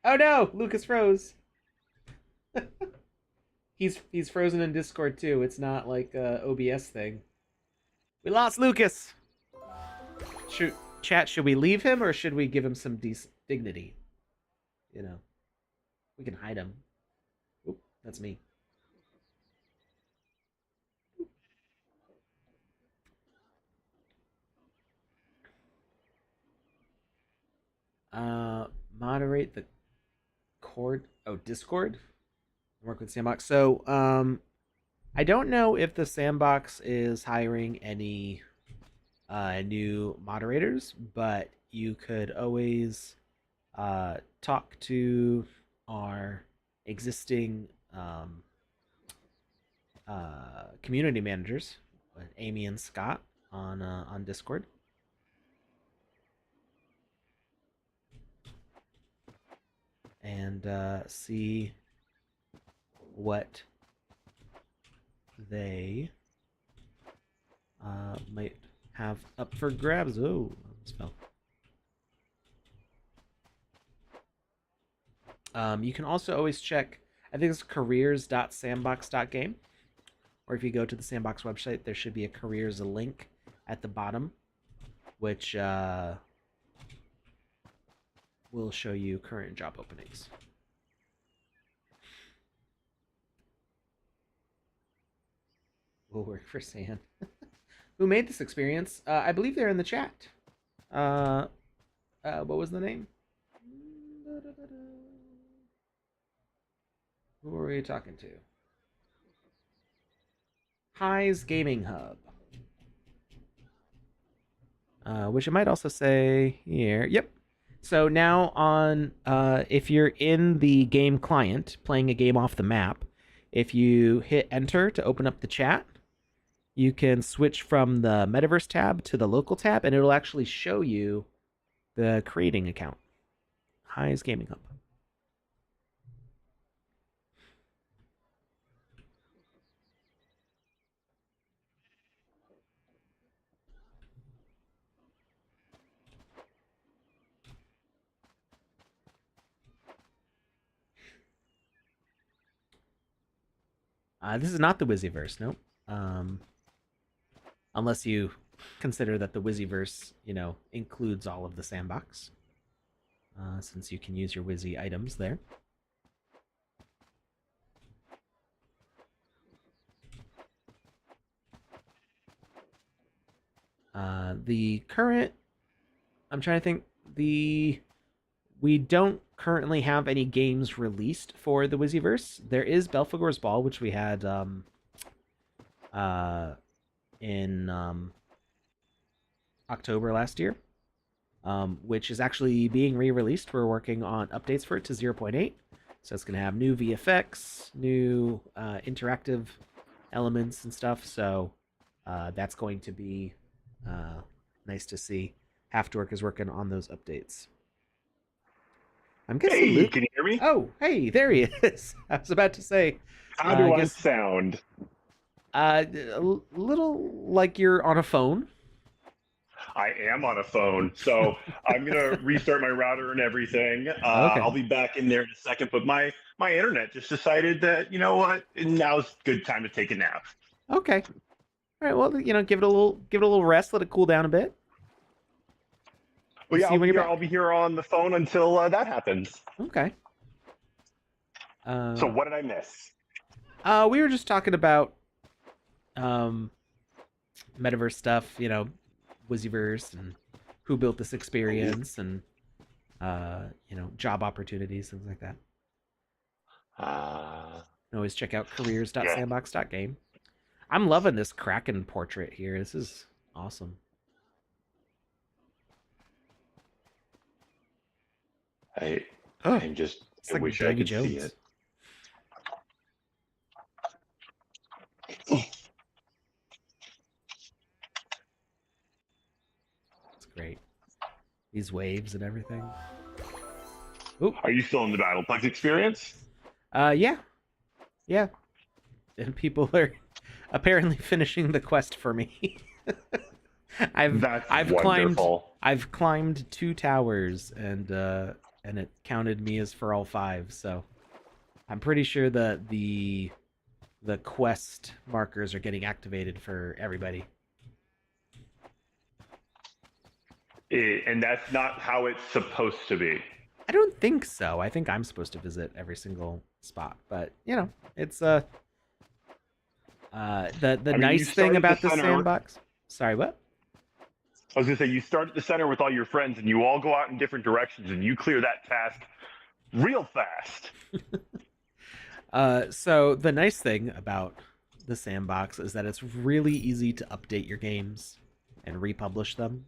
Oh no, Lucas froze. He's frozen in Discord too. It's not like a OBS thing. We lost Lucas. Chat, should we leave him or should we give him some dignity? You know, we can hide him. Oop, that's me. Moderate the Discord. Work with Sandbox. So, I don't know if the Sandbox is hiring any new moderators, but you could always talk to our existing community managers, Amy and Scott, on Discord. And see what they might have up for grabs. Oh, spell. You can also always check, I think it's careers.sandbox.game, or if you go to the Sandbox website, there should be a careers link at the bottom, which will show you current job openings. Will work for Sand. Who made this experience? I believe they're in the chat. What was the name? Who were we talking to? High's Gaming Hub. Which I might also say here. Yep. So now on, if you're in the game client, playing a game off the map, if you hit enter to open up the chat, you can switch from the Metaverse tab to the local tab, and it'll actually show you the creating account. High's Gaming Hub. This is not the Wizzyverse, nope. Unless you consider that the Wizzyverse, includes all of the Sandbox, since you can use your Wizzy items there. The current, I'm trying to think, we don't currently have any games released for the Wizzyverse. There is Belphegor's Ball, which we had in October last year, which is actually being re-released. We're working on updates for it to 0.8, so it's going to have new VFX, new interactive elements and stuff, so that's going to be nice to see. Halfdork is working on those updates. I'm guessing Hey, Luke... can you hear me? Oh, hey, there he is. I was about to say. How do I sound? A little like you're on a phone. I am on a phone, so I'm gonna restart my router and everything. Okay. I'll be back in there in a second, but my internet just decided that, you know what, now's a good time to take a nap. Okay. All right. Well, give it a little rest. Let it cool down a bit. Well, yeah, See I'll be here on the phone until that happens. Okay. So what did I miss? We were just talking about metaverse stuff, Wizzyverse and who built this experience and job opportunities, things like that. You can always check out careers.sandbox.game. I'm loving this Kraken portrait here. This is awesome. I just like wish Davy I could Jones. see it. It's great. These waves and everything. Ooh. Are you still in the Battle Pugs experience? Yeah. And people are apparently finishing the quest for me. I've wonderful. climbed 2 towers and and it counted me as for all 5. So I'm pretty sure the quest markers are getting activated for everybody. And that's not how it's supposed to be. I don't think so. I think I'm supposed to visit every single spot, but it's the nice thing about the sandbox. Sorry, what? I was gonna say, you start at the center with all your friends, and you all go out in different directions, and you clear that task real fast. So the nice thing about the sandbox is that it's really easy to update your games and republish them.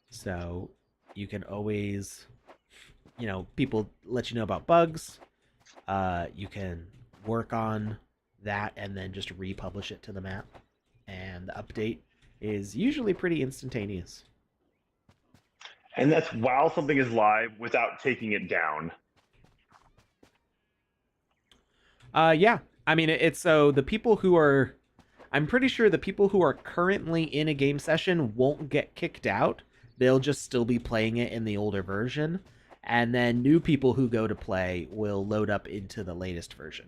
So you can always, people let you know about bugs. You can work on that and then just republish it to the map. And the update is usually pretty instantaneous. And that's while something is live without taking it down. Yeah. I mean, it's so the people who are, I'm pretty sure the people who are currently in a game session won't get kicked out. They'll just still be playing it in the older version. And then new people who go to play will load up into the latest version.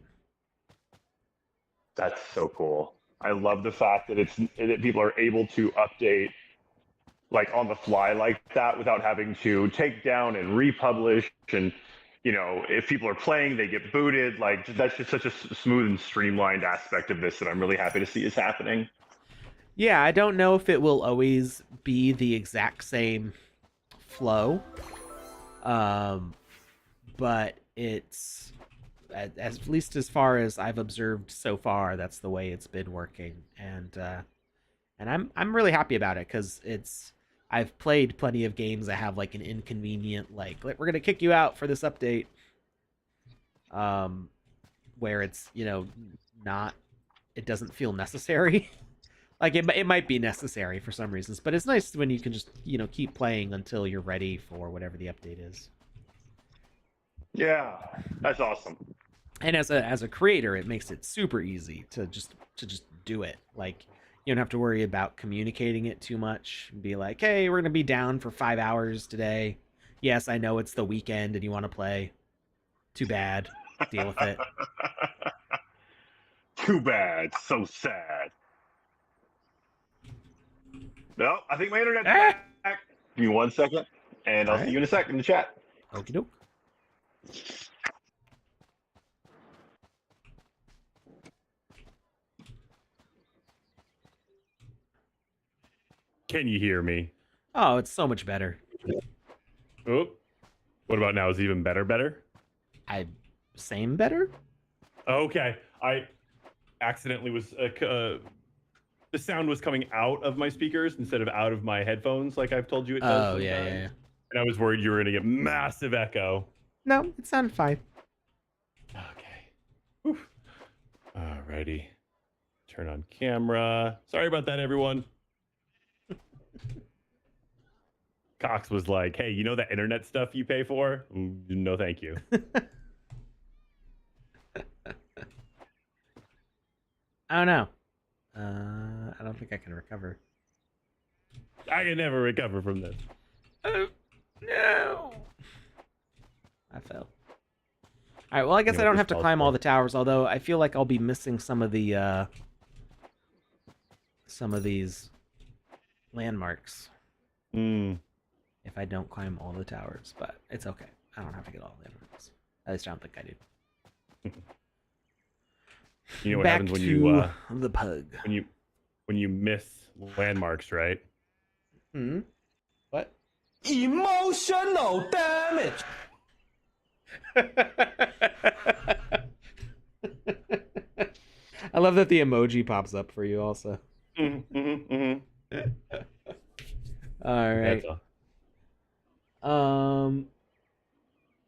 That's so cool. I love the fact that that people are able to update like on the fly like that without having to take down and republish. And if people are playing, they get booted. Like, that's just such a smooth and streamlined aspect of this that I'm really happy to see is happening. Yeah, I don't know if it will always be the exact same flow, but it's at least as far as I've observed so far, that's the way it's been working, and I'm really happy about it because I've played plenty of games that have like an inconvenient like we're gonna kick you out for this update, where it's not, it doesn't feel necessary. Like it might be necessary for some reasons, but it's nice when you can just keep playing until you're ready for whatever the update is. Yeah, that's awesome. And as a creator, it makes it super easy to just do it. Like you don't have to worry about communicating it too much. Be like, hey, we're gonna be down for 5 hours today. Yes, I know it's the weekend and you want to play. Too bad. Deal with it. Too bad. So sad. No, I think my internet's back. Give me 1 second, and I'll see you in a sec in the chat. Okie doke. Can you hear me? Oh, it's so much better. Oh, what about now? Is it even better? Same better? Okay, I accidentally was the sound was coming out of my speakers instead of out of my headphones, like I've told you it does. Oh, yeah. And I was worried you were gonna get massive echo. No, it sounded fine. Okay. Whew. Alrighty. Turn on camera. Sorry about that, everyone. Cox was like, hey, you know that internet stuff you pay for? No, thank you. I don't know. I don't think I can recover. I can never recover from this. Oh, no. I fell. All right, well, I guess I don't have to climb all the towers, although I feel like I'll be missing some of these landmarks if I don't climb all the towers, but it's okay. I don't have to get all the landmarks. At least I don't think I do. You know what Back happens when to you the pug. when you miss landmarks, right? What? Emotional damage. I love that the emoji pops up for you also. All right.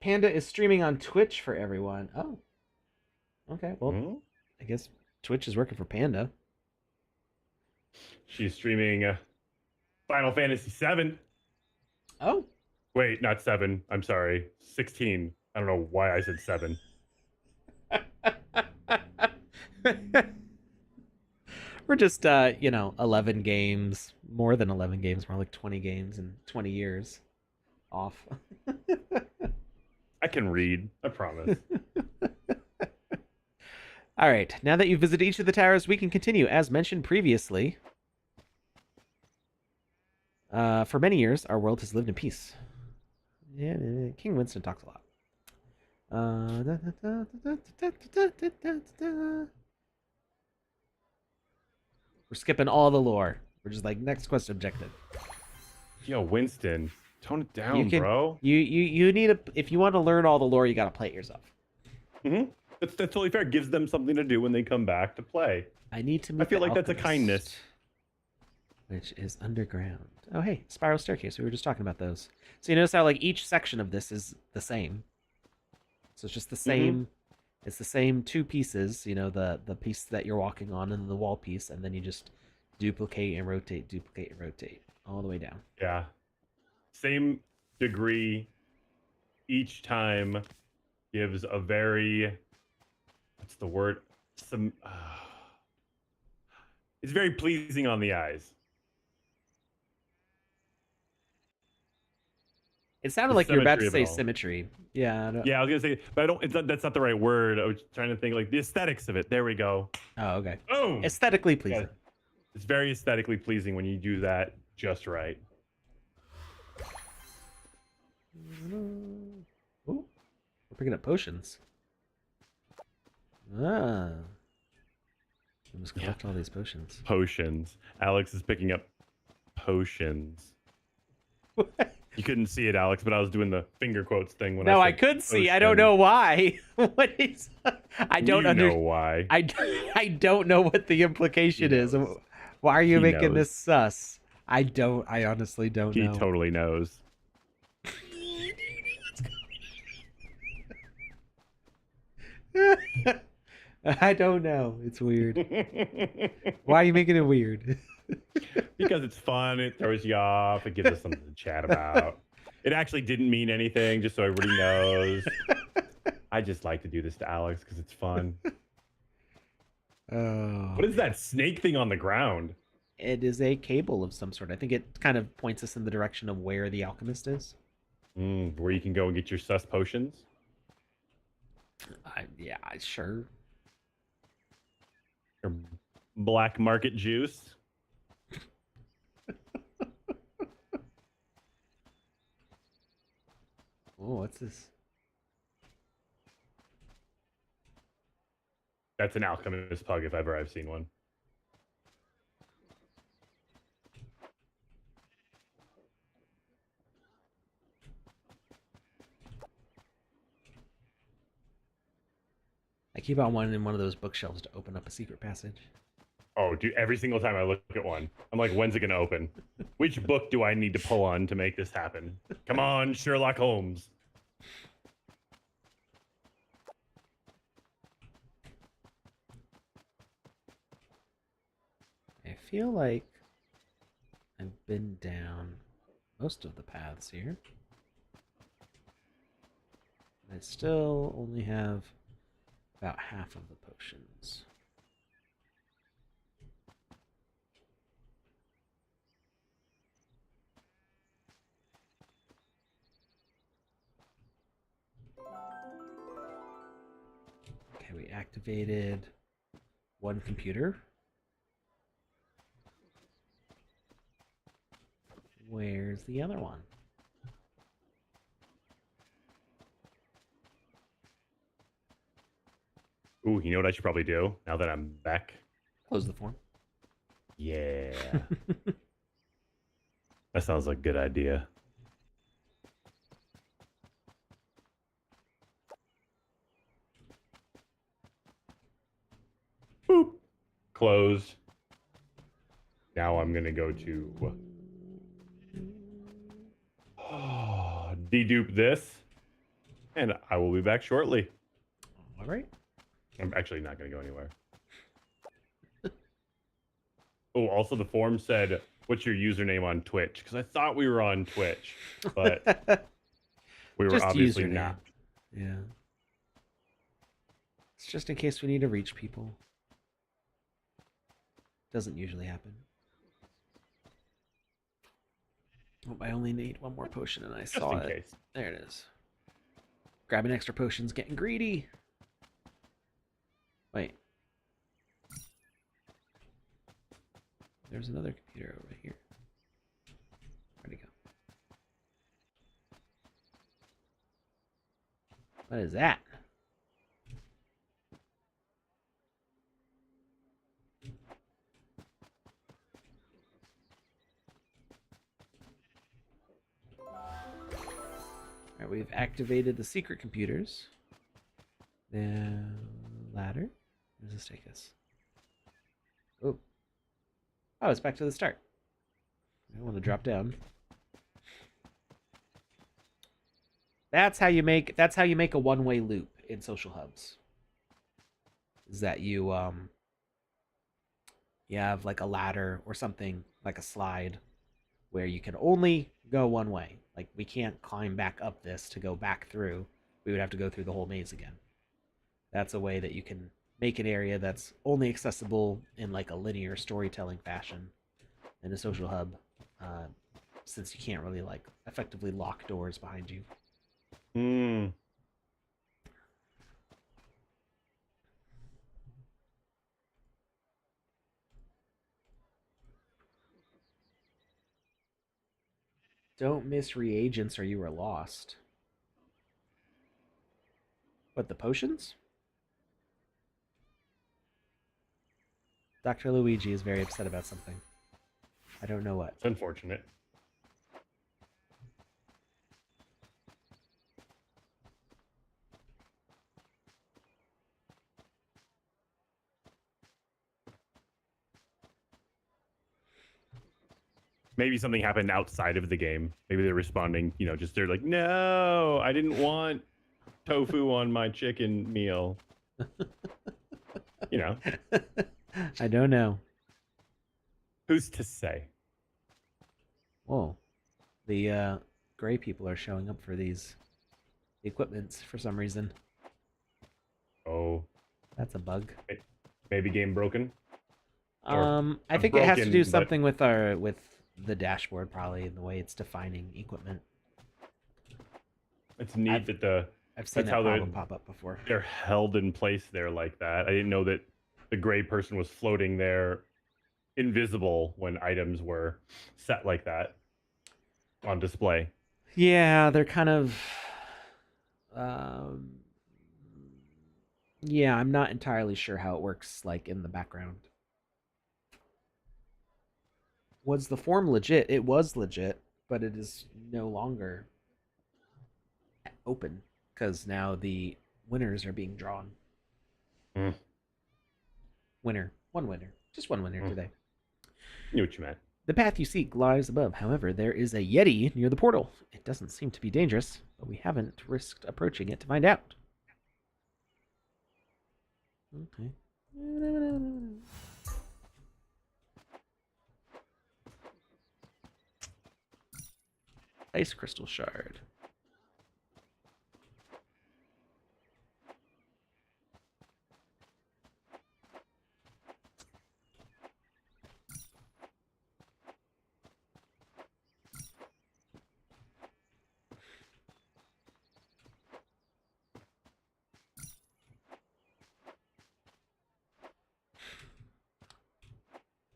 Panda is streaming on Twitch for everyone. Oh. Okay, well, I guess Twitch is working for Panda. She's streaming Final Fantasy VII. Oh. Wait, not 7. I'm sorry. 16. I don't know why I said 7. We're just 11 games, more than 11 games, more like 20 games in 20 years off. I can read. I promise. All right. Now that you've visited each of the towers, we can continue. As mentioned previously, for many years, our world has lived in peace. Yeah, King Winston talks a lot. We're skipping all the lore. We're just like next quest objective. Yo, Winston, tone it down, You can, bro. you need a, if you want to learn all the lore, you gotta play it yourself. That's totally fair. It gives them something to do when they come back to play. I need to. I Meet feel the like that's a alchemist, kindness. which is underground. Oh, hey, spiral staircase. We were just talking about those. So you notice how like each section of this is the same. So it's just the same. It's the same two pieces. You know, the piece that you're walking on and the wall piece, and then you just duplicate and rotate all the way down. Yeah. Same degree each time gives a very, what's the word? It's very pleasing on the eyes. It sounded The like you were about to symmetry of say it all. symmetry. Yeah. Yeah, I was gonna say, but I don't. That's not the right word. I was trying to think like the aesthetics of it. There we go. Oh, okay. Boom. Aesthetically pleasing. Yeah, it's very aesthetically pleasing when you do that just right. Ooh, we're picking up potions. Ah. We must collect all these potions. Potions. Alex is picking up potions. You couldn't see it, Alex, but I was doing the finger quotes thing when No, I I said could see. I potion. don't know why. What is? I don't You know why. I don't know what the implication He is. knows. Why are you He making knows. this sus? I don't. I honestly don't He know. totally knows. I don't know. It's weird. Why are you making it weird? Because it's fun. It throws you off. It gives us something to chat about. It actually didn't mean anything, just so everybody knows. I just like to do this to Alex because it's fun. Oh. What is that snake thing on the ground? It is a cable of some sort. I think it kind of points us in the direction of where the alchemist is. Where you can go and get your sus potions? Yeah, sure. Or black market juice? Oh, what's this? That's an alchemist pug if ever I've seen one. I keep on wanting one of those bookshelves to open up a secret passage. Oh, dude, every single time I look at one, I'm like, when's it going to open? Which book do I need to pull on to make this happen? Come on, Sherlock Holmes. I feel like I've been down most of the paths here. I still only have about half of the potions. Okay, we activated one computer. Where's the other one? Ooh, you know what I should probably do now that I'm back? Close the form. Yeah. That sounds like a good idea. Boop. Closed. Now I'm going to go to dedupe this, and I will be back shortly. All right. I'm actually not going to go anywhere. Oh, also the form said, what's your username on Twitch? Because I thought we were on Twitch, but we were Just obviously username. not. Yeah. It's just in case we need to reach people. Doesn't usually happen. Oh, I only need one more potion and I Just saw in it. case. There it is. Grabbing extra potions, getting greedy. Wait. There's another computer over here. Where'd he go? What is that? Alright, we've activated the secret computers. The ladder. Where does this take us? Oh. Oh, it's back to the start. I want to drop down. That's how you make a one-way loop in social hubs. Is that you have like a ladder or something, like a slide, where you can only go one way. Like, we can't climb back up this to go back through. We would have to go through the whole maze again. That's a way that you can make an area that's only accessible in like a linear storytelling fashion in a social hub, since you can't really like effectively lock doors behind you. Don't miss reagents or you are lost. What, the potions? Dr. Luigi is very upset about something. I don't know what. It's unfortunate. Maybe something happened outside of the game. Maybe they're responding, just they're like, no, I didn't want tofu on my chicken meal. I don't know. Who's to say? Whoa. The gray people are showing up for these equipments for some reason. Oh. That's a bug. Maybe game broken? I think it has to do something with the dashboard, probably, and the way it's defining equipment. It's neat I've seen that problem pop up before. They're held in place there like that. I didn't know that the gray person was floating there invisible when items were set like that on display. Yeah, they're kind of... yeah, I'm not entirely sure how it works, like, in the background. Was the form legit? It was legit, but it is no longer open, because now the winners are being drawn. Winner. One winner. Just one winner today. Knew what you meant. The path you seek lies above. However, there is a Yeti near the portal. It doesn't seem to be dangerous, but we haven't risked approaching it to find out. Okay. Ice crystal shard.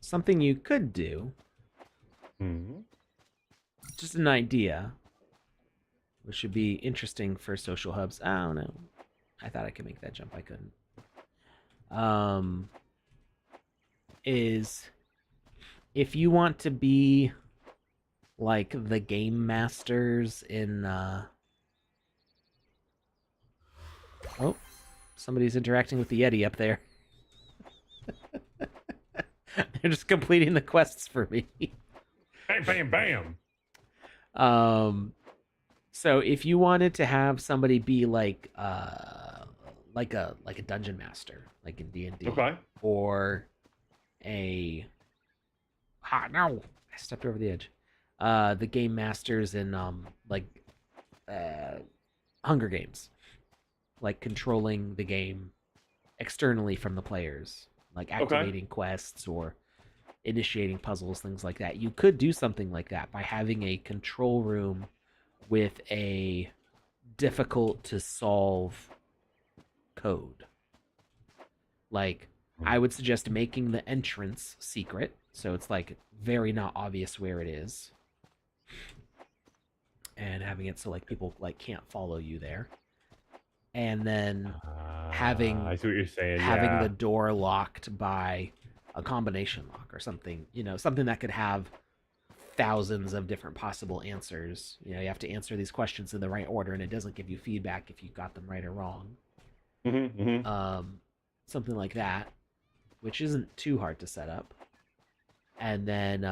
Something you could do, just an idea, which should be interesting for social hubs. I don't know. I thought I could make that jump. I couldn't. Is if you want to be like the game masters in oh, somebody's interacting with the Yeti up there. They're just completing the quests for me. Bam, bam, bam. So if you wanted to have somebody be like a dungeon master, like in D&D, Okay. or no, I stepped over the edge. The game masters in Hunger Games, like controlling the game externally from the players, like activating quests or initiating puzzles, things like that. You could do something like that by having a control room with a difficult to solve code. Like, I would suggest making the entrance secret, so it's like very not obvious where it is, and having it so like people like can't follow you there, and then having I see what you're saying. having the door locked by a combination lock or something, something that could have thousands of different possible answers. You have to answer these questions in the right order, and it doesn't give you feedback if you got them right or wrong. Something like that, which isn't too hard to set up. And then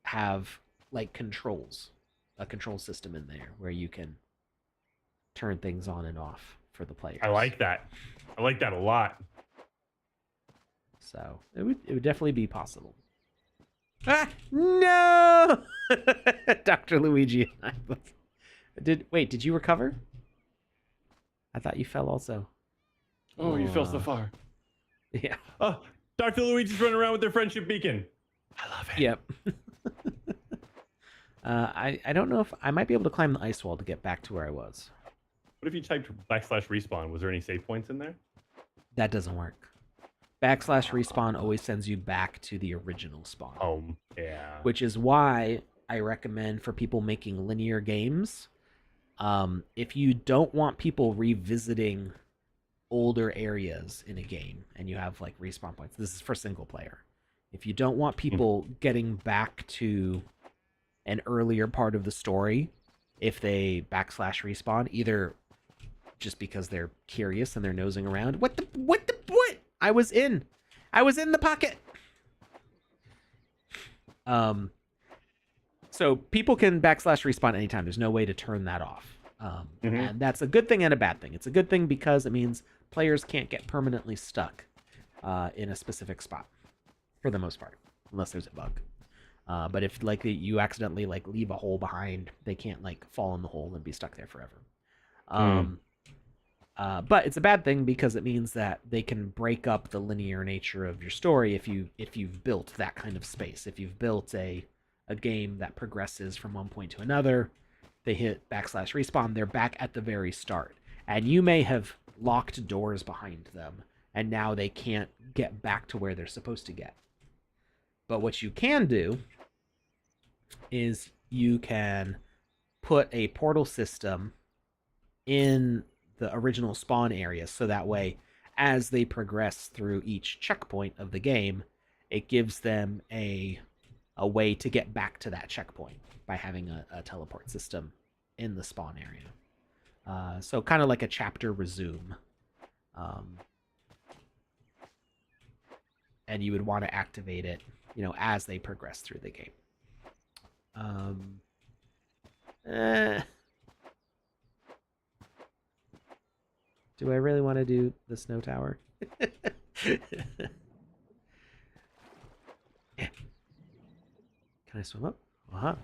have like controls, a control system in there where you can turn things on and off for the players. I like that. I like that a lot. So it would definitely be possible. Ah, no! Dr. Luigi. Did you recover? I thought you fell also. Oh, you fell so far. Yeah. Oh, Dr. Luigi's running around with their friendship beacon. I love it. Yep. I don't know if I might be able to climb the ice wall to get back to where I was. What if you typed /respawn? Was there any save points in there? That doesn't work. /respawn always sends you back to the original spawn. Home. Yeah. Which is why I recommend for people making linear games, if you don't want people revisiting older areas in a game and you have like respawn points, this is for single player. If you don't want people getting back to an earlier part of the story, if they /respawn, either just because they're curious and they're nosing around, what? I was in the pocket. So people can /respawn anytime. There's no way to turn that off. And that's a good thing and a bad thing. It's a good thing because it means players can't get permanently stuck in a specific spot for the most part, unless there's a bug. But if like you accidentally like leave a hole behind, they can't like fall in the hole and be stuck there forever. But it's a bad thing because it means that they can break up the linear nature of your story if you've built that kind of space. If you've built a game that progresses from one point to another, they hit /respawn, they're back at the very start. And you may have locked doors behind them, and now they can't get back to where they're supposed to get. But what you can do is you can put a portal system in the original spawn area, so that way, as they progress through each checkpoint of the game, it gives them a way to get back to that checkpoint by having a teleport system in the spawn area. So kind of like a chapter resume. And you would want to activate it, as they progress through the game. Do I really want to do the snow tower? Yeah. Can I swim up? Uh-huh.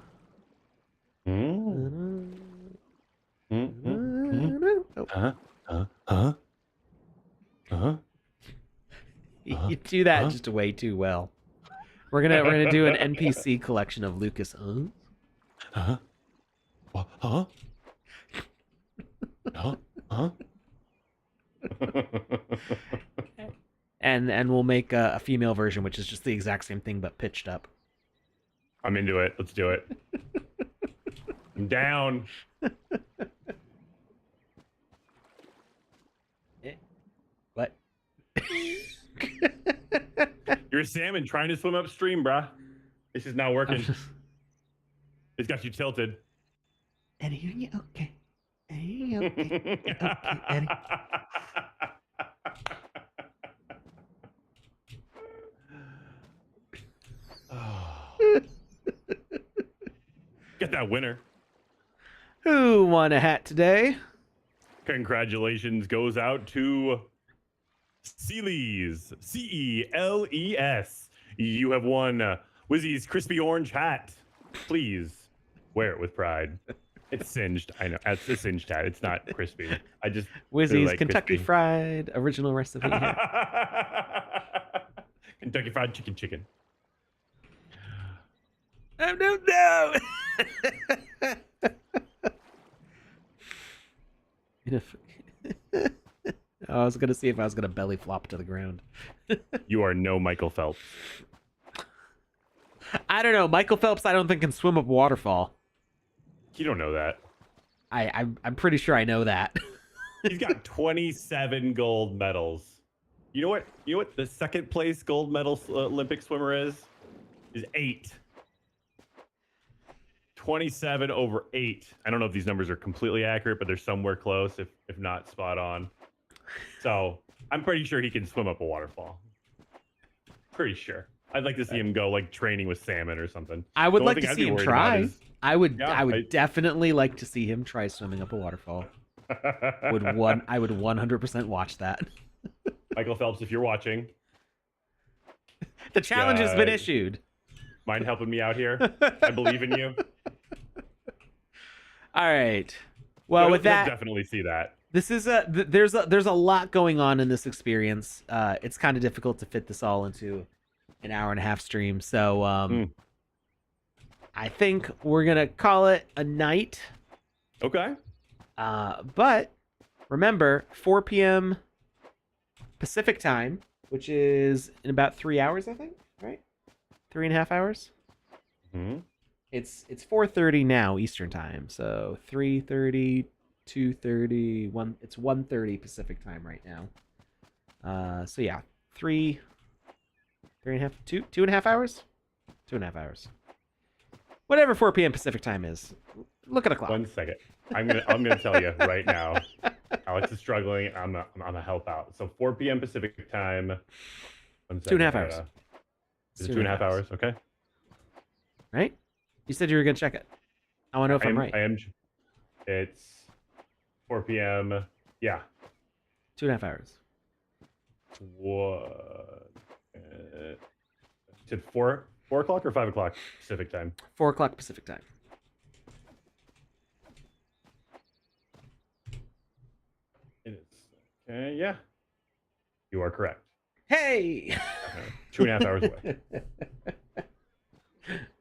You do that just way too well. We're gonna do an NPC collection of Lucas. And we'll make a female version, which is just the exact same thing but pitched up. I'm into it. Let's do it. I'm down. What? You're a salmon trying to swim upstream, bruh. This is not working. It's got you tilted. Eddie, okay. Eddie, okay. Okay, Eddie. Get that winner. Who won a hat today? Congratulations goes out to Celes. CELES. You have won Wizzy's crispy orange hat. Please wear it with pride. It's singed. I know. It's a singed hat. It's not crispy. I just Wizzy's like Kentucky crispy. Fried original recipe hat. Kentucky Fried Chicken. Oh, no. I was gonna see if I was gonna belly flop to the ground. You are no Michael Phelps. I don't know. Michael Phelps, I don't think can swim up a waterfall. You don't know that. I'm pretty sure I know that. He's got 27 gold medals. You know what? You know what the second place gold medal Olympic swimmer is? Is 8. 27 over 8. I don't know if these numbers are completely accurate, but they're somewhere close, if not spot on. So I'm pretty sure he can swim up a waterfall. Pretty sure. I'd like to see him go like training with salmon or something. I would like to see him try. I would Yeah, definitely like to see him try swimming up a waterfall. I would 100% watch that. Michael Phelps, if you're watching, The challenge has been issued. mind helping me out here? I believe in you. All right. Well, He'll with that, definitely see that. this is there's a lot going on in this experience. It's kind of difficult to fit this all into an hour and a half stream. So I think we're gonna call it a night. Okay. But remember, 4 p.m. Pacific time, which is in about 3 hours, I think, right? 3.5 hours. Mm-hmm. It's 4:30 now Eastern time, so 3:30, 2:30, 1. It's 1:30 Pacific time right now. So yeah, 3.5, 2.5 hours, 2.5 hours. Whatever 4 p.m. Pacific time is. Look at a clock. 1 second. I'm gonna tell you right now. Alex is struggling. I'm gonna help out. So 4 p.m. Pacific time. 1 second. 2.5 hours. Is it 2.5 hours? Okay. Right? You said you were gonna check it. I want to know if I'm right. I am. It's 4 p.m. Yeah. 2.5 hours. What? Is it 4 o'clock or 5 o'clock Pacific time? 4 o'clock Pacific time. It is. Okay. Yeah. You are correct. Hey! Okay. 2.5 hours away.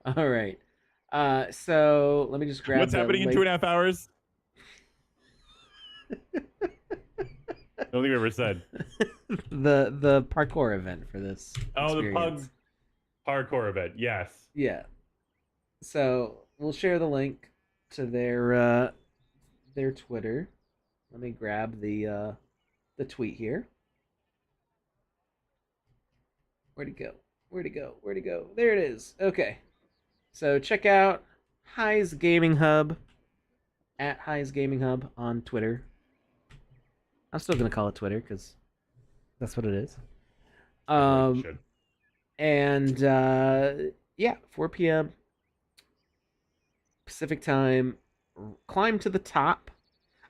All right. So let me just grab. What's happening in 2.5 hours? I don't think we ever said. the parkour event for this. Oh, the experience. Pug parkour event. Yes. Yeah. So we'll share the link to their Twitter. Let me grab the tweet here. Where'd it go? Where'd it go? Where'd it go? There it is. Okay. So check out High's Gaming Hub at High's Gaming Hub on Twitter. I'm still gonna call it Twitter because that's what it is. And yeah, 4 p.m. Pacific time. Climb to the top.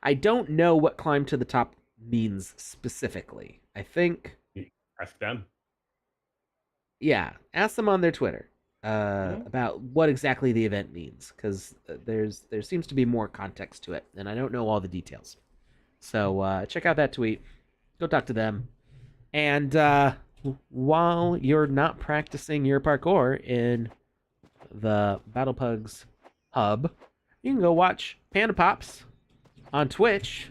I don't know what climb to the top means specifically. I think. Ask them. Yeah, ask them on their Twitter about what exactly the event means, because there seems to be more context to it, and I don't know all the details. So check out that tweet. Go talk to them. And while you're not practicing your parkour in the Battle Pugs hub, you can go watch PandaPops on Twitch.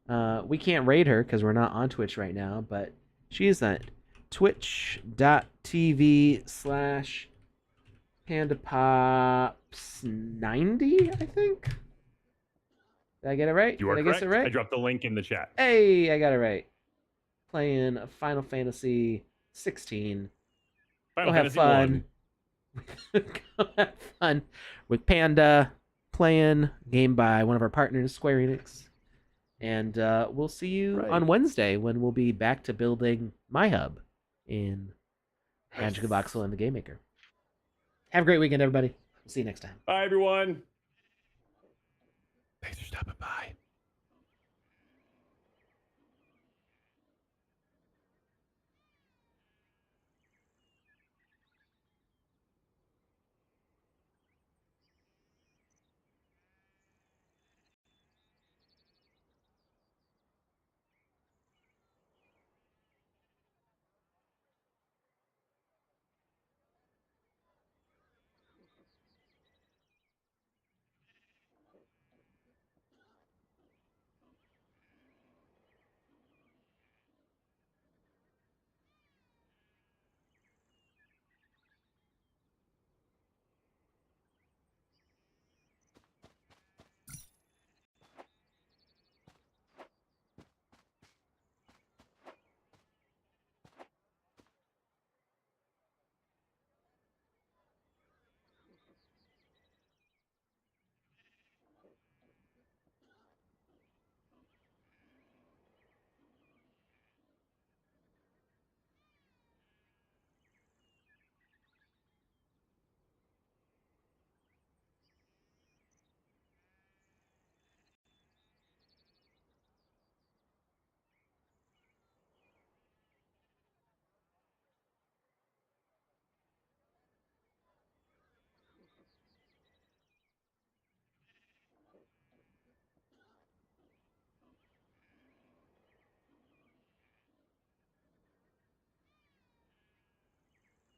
We can't raid her because we're not on Twitch right now, but she's at twitch.tv/PandaPops90, I think. Did I get it right? You are Did I correct. guess it right? I dropped the link in the chat. Hey, I got it right. Playing Final Fantasy 16. Final Go have Fantasy fun. Go have fun with Panda, playing game by one of our partners, Square Enix. And we'll see you on Wednesday when we'll be back to building my hub in Magic of Voxel and the Game Maker. Have a great weekend, everybody. We'll see you next time. Bye, everyone. Thanks for stopping by.